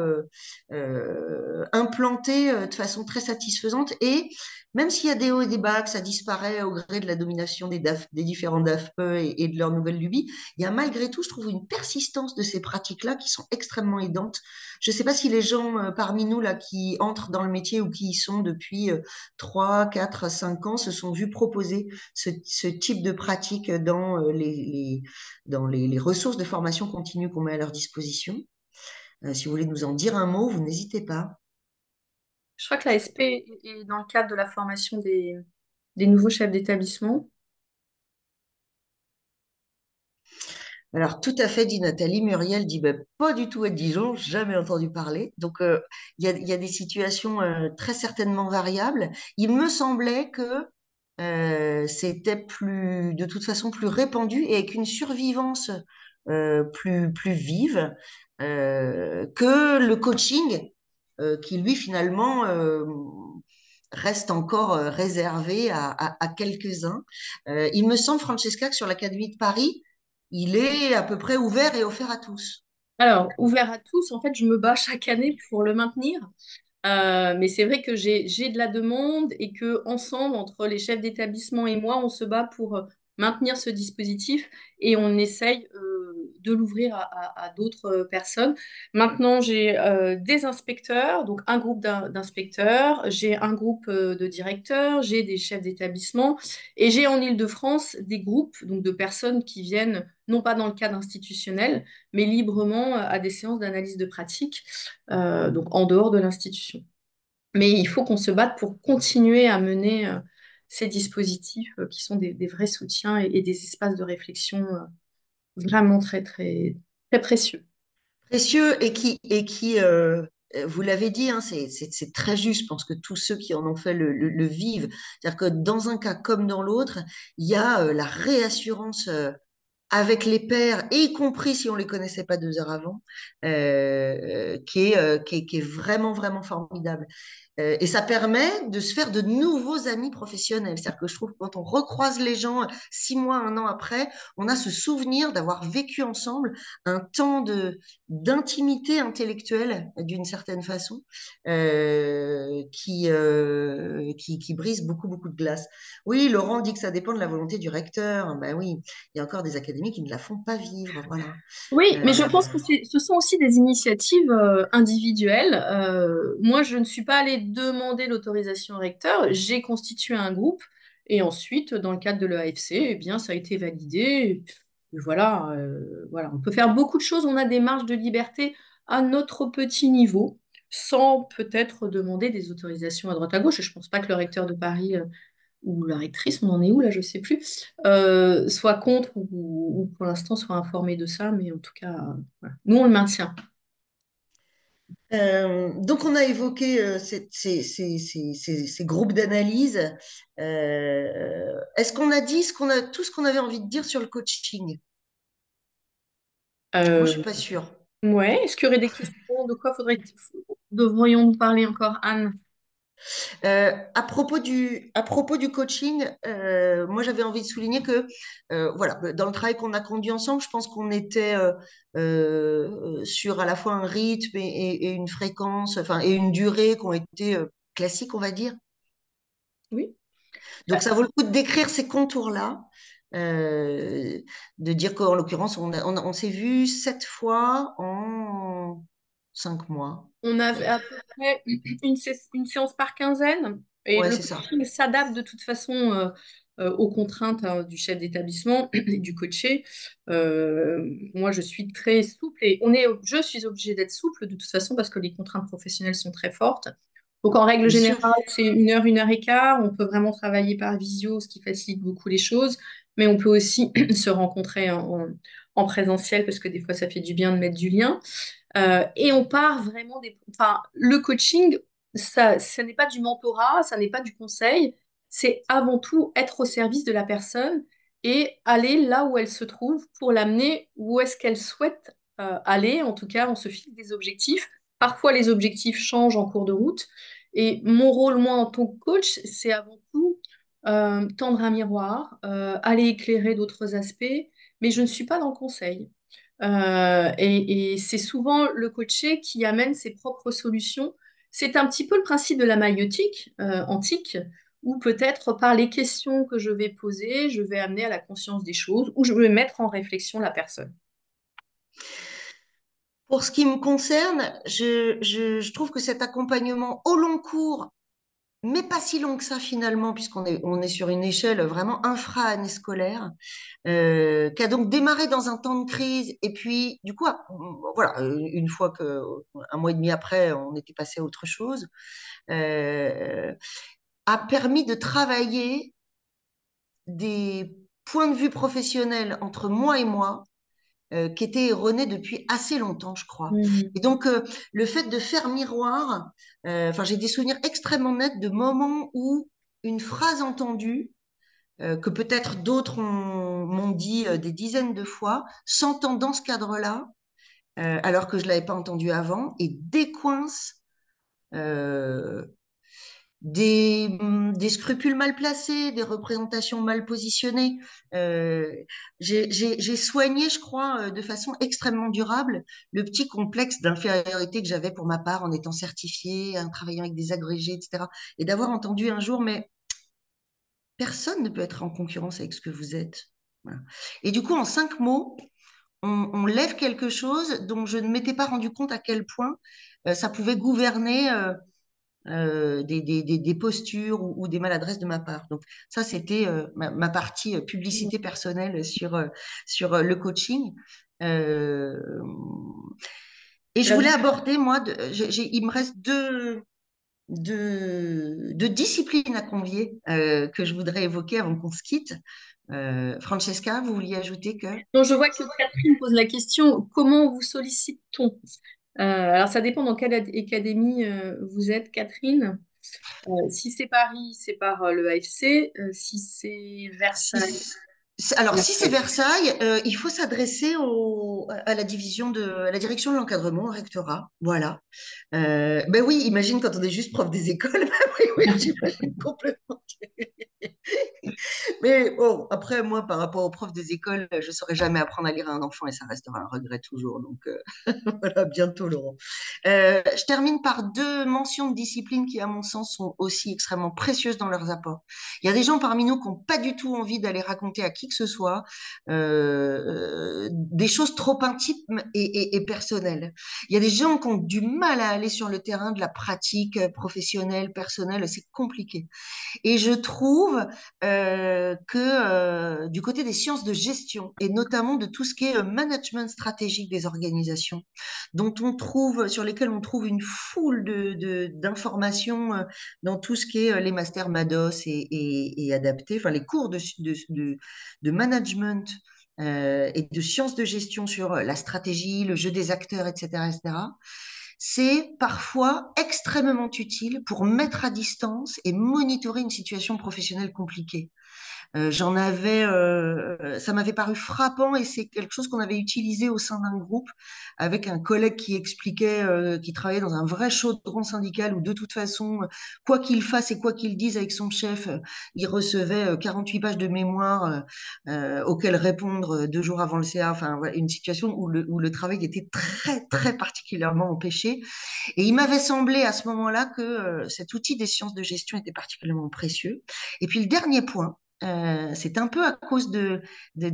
Speaker 1: implanté de façon très satisfaisante. Et même s'il y a des hauts et des bas, que ça disparaît au gré de la domination des différents DAFPE et de leurs nouvelles lubies, il y a malgré tout, je trouve, une persistance de ces pratiques-là qui sont extrêmement aidantes. Je ne sais pas si les gens parmi nous là qui entrent dans le métier ou qui y sont depuis 3, 4, 5 ans se sont vus proposer ce type de pratique dans les ressources de formation continue qu'on met à leur disposition. Si vous voulez nous en dire un mot, vous n'hésitez pas.
Speaker 2: Je crois que la SP est dans le cadre de la formation des nouveaux chefs d'établissement.
Speaker 1: Alors, tout à fait, dit Nathalie. Muriel dit ben, pas du tout à Dijon, jamais entendu parler. Donc, il y a des situations très certainement variables. Il me semblait que c'était de toute façon, plus répandu et avec une survivance plus vive que le coaching, qui lui, finalement, reste encore réservé à quelques-uns. Il me semble, Francesca, que sur l'Académie de Paris, il est à peu près ouvert et offert à tous.
Speaker 2: Alors, ouvert à tous, en fait, je me bats chaque année pour le maintenir. Mais c'est vrai que j'ai de la demande et que ensemble, entre les chefs d'établissement et moi, on se bat pour maintenir ce dispositif et on essaye de l'ouvrir à d'autres personnes. Maintenant, j'ai des inspecteurs, donc un groupe d'inspecteurs, j'ai un groupe de directeurs, j'ai des chefs d'établissement et j'ai en Île-de-France des groupes donc de personnes qui viennent non pas dans le cadre institutionnel, mais librement à des séances d'analyse de pratique, donc en dehors de l'institution. Mais il faut qu'on se batte pour continuer à mener ces dispositifs qui sont des vrais soutiens et des espaces de réflexion vraiment très, très, très précieux.
Speaker 1: Précieux et qui vous l'avez dit, hein, c'est très juste. Je pense que tous ceux qui en ont fait le vivent. C'est-à-dire que dans un cas comme dans l'autre, il y a la réassurance avec les pairs, et y compris si on les connaissait pas 2 heures avant, qui est vraiment, vraiment formidable. Et ça permet de se faire de nouveaux amis professionnels. C'est-à-dire que je trouve que quand on recroise les gens 6 mois, un an après, on a ce souvenir d'avoir vécu ensemble un temps d'intimité intellectuelle, d'une certaine façon, qui brise beaucoup, beaucoup de glace. Oui, Laurent dit que ça dépend de la volonté du recteur. Ben oui, il y a encore des académies qui ne la font pas vivre. Voilà.
Speaker 2: Oui, mais je
Speaker 1: Euh,
Speaker 2: pense que ce sont aussi des initiatives individuelles. Moi, je ne suis pas allée demander l'autorisation au recteur. J'ai constitué un groupe et ensuite, dans le cadre de l'EAFC, eh bien, ça a été validé. Et voilà, voilà, on peut faire beaucoup de choses. On a des marges de liberté à notre petit niveau, sans peut-être demander des autorisations à droite à gauche. Je ne pense pas que le recteur de Paris ou la rectrice, on en est où là, je sais plus, soit contre ou pour l'instant soit informée de ça, mais en tout cas, voilà. Nous on le maintient.
Speaker 1: donc, on a évoqué ces groupes d'analyse. Est-ce qu'on a dit tout ce qu'on avait envie de dire sur le coaching? Moi, je
Speaker 2: Euh,
Speaker 1: suis pas sûre.
Speaker 2: ouais, est-ce qu'il y aurait des questions? De quoi devrions-nous parler encore, Anne?
Speaker 1: À propos du coaching, moi j'avais envie de souligner que voilà, dans le travail qu'on a conduit ensemble, je pense qu'on était sur à la fois un rythme et une fréquence, enfin, et une durée qui ont été classiques, on va dire.
Speaker 2: Oui.
Speaker 1: Donc ça vaut le coup de décrire ces contours-là, euh, de dire qu'en l'occurrence, on s'est vu 7 fois en 5 mois.
Speaker 2: On a
Speaker 1: Ouais,
Speaker 2: à peu près une séance par quinzaine et
Speaker 1: ouais,
Speaker 2: le
Speaker 1: c'est ça.
Speaker 2: coaching s'adapte de toute façon aux contraintes du chef d'établissement et du coaché. Moi, je suis très souple et je suis obligée d'être souple de toute façon parce que les contraintes professionnelles sont très fortes. Donc, en règle
Speaker 1: Bien sûr.
Speaker 2: générale, c'est 1 heure et quart. On peut vraiment travailler par visio, ce qui facilite beaucoup les choses, mais on peut aussi se rencontrer en présentiel parce que des fois, ça fait du bien de mettre du lien. Et on part vraiment Enfin, le coaching, ça n'est pas du mentorat, ça n'est pas du conseil, c'est avant tout être au service de la personne et aller là où elle se trouve pour l'amener où est-ce qu'elle souhaite aller. En tout cas, on se fixe des objectifs. Parfois, les objectifs changent en cours de route. Et mon rôle, moi, en tant que coach, c'est avant tout tendre un miroir, aller éclairer d'autres aspects, mais je ne suis pas dans le conseil. Et c'est souvent le coaché qui amène ses propres solutions. C'est un petit peu le principe de la maïeutique antique, où peut-être par les questions que je vais poser, je vais amener à la conscience des choses, ou je vais mettre en réflexion la personne.
Speaker 1: Pour ce qui me concerne, je trouve que cet accompagnement au long cours, mais pas si long que ça finalement, puisqu'on est sur une échelle vraiment infra-année scolaire, qui a donc démarré dans un temps de crise, et puis du coup, voilà, une fois que, un mois et demi après, on était passé à autre chose, euh, a permis de travailler des points de vue professionnels entre moi et moi qui était erronée depuis assez longtemps, je crois.
Speaker 2: Mhm.
Speaker 1: Et donc, le fait de faire miroir, enfin, j'ai des souvenirs extrêmement nets de moments où une phrase entendue, que peut-être d'autres m'ont dit des dizaines de fois, s'entend dans ce cadre-là, alors que je ne l'avais pas entendu avant, et décoince euh, des scrupules mal placés, des représentations mal positionnées. Euh, j'ai soigné, je crois, de façon extrêmement durable, le petit complexe d'infériorité que j'avais pour ma part en étant certifiée, en travaillant avec des agrégés, etc. Et d'avoir entendu un jour, mais personne ne peut être en concurrence avec ce que vous êtes. Voilà. Et du coup, en 5 mots, on lève quelque chose dont je ne m'étais pas rendu compte à quel point ça pouvait gouverner des postures ou des maladresses de ma part. Donc ça, c'était ma partie publicité personnelle sur le coaching. Euh, et je
Speaker 2: La-
Speaker 1: voulais aborder, moi, il me reste de discipline à convier que je voudrais évoquer avant qu'on se quitte. Francesca, vous vouliez ajouter que...
Speaker 2: Donc, je vois que Catherine pose la question, comment vous sollicite-t-on? Alors, ça dépend dans quelle académie vous êtes, Catherine. Si c'est Paris, c'est par le AFC. Si c'est Versailles,
Speaker 1: Alors, si c'est
Speaker 2: Versailles.
Speaker 1: Versailles, il faut s'adresser à la à la direction de l'encadrement, au rectorat. Voilà. Ben oui, imagine quand on est juste prof des écoles. Ben oui, oui, j'imagine complètement. Mais bon, après, moi, par rapport aux profs des écoles, je ne saurais jamais apprendre à lire à un enfant et ça restera un regret toujours. Donc, voilà, bientôt, Laurent. Je termine par deux mentions de discipline qui, à mon sens, sont aussi extrêmement précieuses dans leurs apports. Il y a des gens parmi nous qui n'ont pas du tout envie d'aller raconter à qui que ce soit des choses trop intimes et personnelles. Il y a des gens qui ont du mal à aller sur le terrain de la pratique professionnelle, personnelle, c'est compliqué. Et je trouve que du côté des sciences de gestion, et notamment de tout ce qui est management stratégique des organisations, sur lesquelles on trouve une foule d'informations dans tout ce qui est les masters Mados et adaptés, enfin les cours de management et de sciences de gestion sur la stratégie, le jeu des acteurs, etc., etc. C'est parfois extrêmement utile pour mettre à distance et monitorer une situation professionnelle compliquée. Ça m'avait paru frappant et c'est quelque chose qu'on avait utilisé au sein d'un groupe avec un collègue qui expliquait qu'il travaillait dans un vrai chaudron syndical où de toute façon, quoi qu'il fasse et quoi qu'il dise avec son chef, il recevait 48 pages de mémoire auxquelles répondre 2 jours avant le CA. Enfin, voilà, une situation où le travail était très, très particulièrement empêché. Et il m'avait semblé à ce moment-là que cet outil des sciences de gestion était particulièrement précieux. Et puis le dernier point, c'est un peu à cause de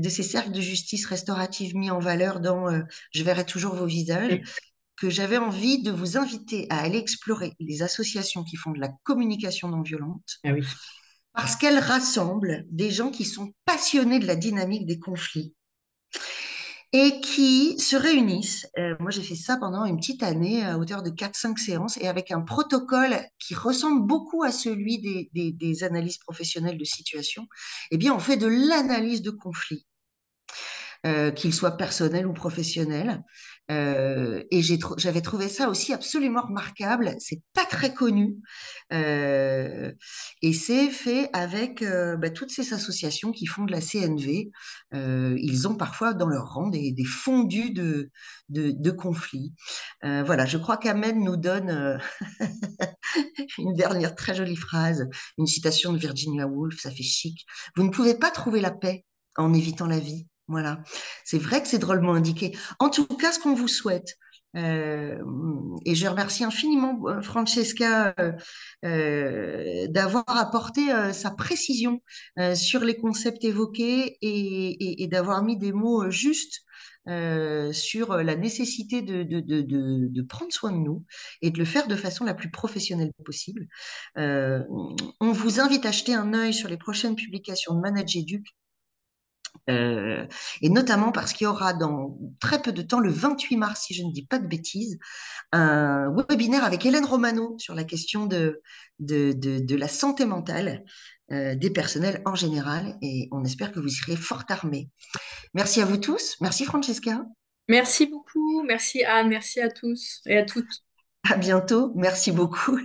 Speaker 1: ces cercles de justice restaurative mis en valeur dans Je verrai toujours vos visages, que j'avais envie de vous inviter à aller explorer les associations qui font de la communication non violente,
Speaker 2: Ah oui.
Speaker 1: parce qu'elles rassemblent des gens qui sont passionnés de la dynamique des conflits et qui se réunissent. Moi, j'ai fait ça pendant une petite année à hauteur de 4-5 séances et avec un protocole qui ressemble beaucoup à celui des analyses professionnelles de situation. Eh bien, on fait de l'analyse de conflits qu'il soit personnel ou professionnel. Et j'avais trouvé ça aussi absolument remarquable. C'est pas très connu. Euh, et c'est fait avec toutes ces associations qui font de la CNV. Ils ont parfois dans leur rang des fondus de conflits. Voilà, je crois qu'Ahmed nous donne une dernière très jolie phrase, une citation de Virginia Woolf, ça fait chic. Vous ne pouvez pas trouver la paix en évitant la vie. Voilà. C'est vrai que c'est drôlement indiqué. En tout cas, ce qu'on vous souhaite, euh, et je remercie infiniment Francesca d'avoir apporté sa précision sur les concepts évoqués et d'avoir mis des mots justes sur la nécessité de prendre soin de nous et de le faire de façon la plus professionnelle possible. Euh, on vous invite à jeter un œil sur les prochaines publications de ManagerEduc, et notamment parce qu'il y aura dans très peu de temps, le 28 mars, si je ne dis pas de bêtises, un webinaire avec Hélène Romano sur la question de la santé mentale des personnels en général, et on espère que vous serez fort armés. Merci à vous tous. Merci Francesca.
Speaker 2: Merci beaucoup. Merci Anne. Merci à tous et à toutes.
Speaker 1: À bientôt. Merci beaucoup.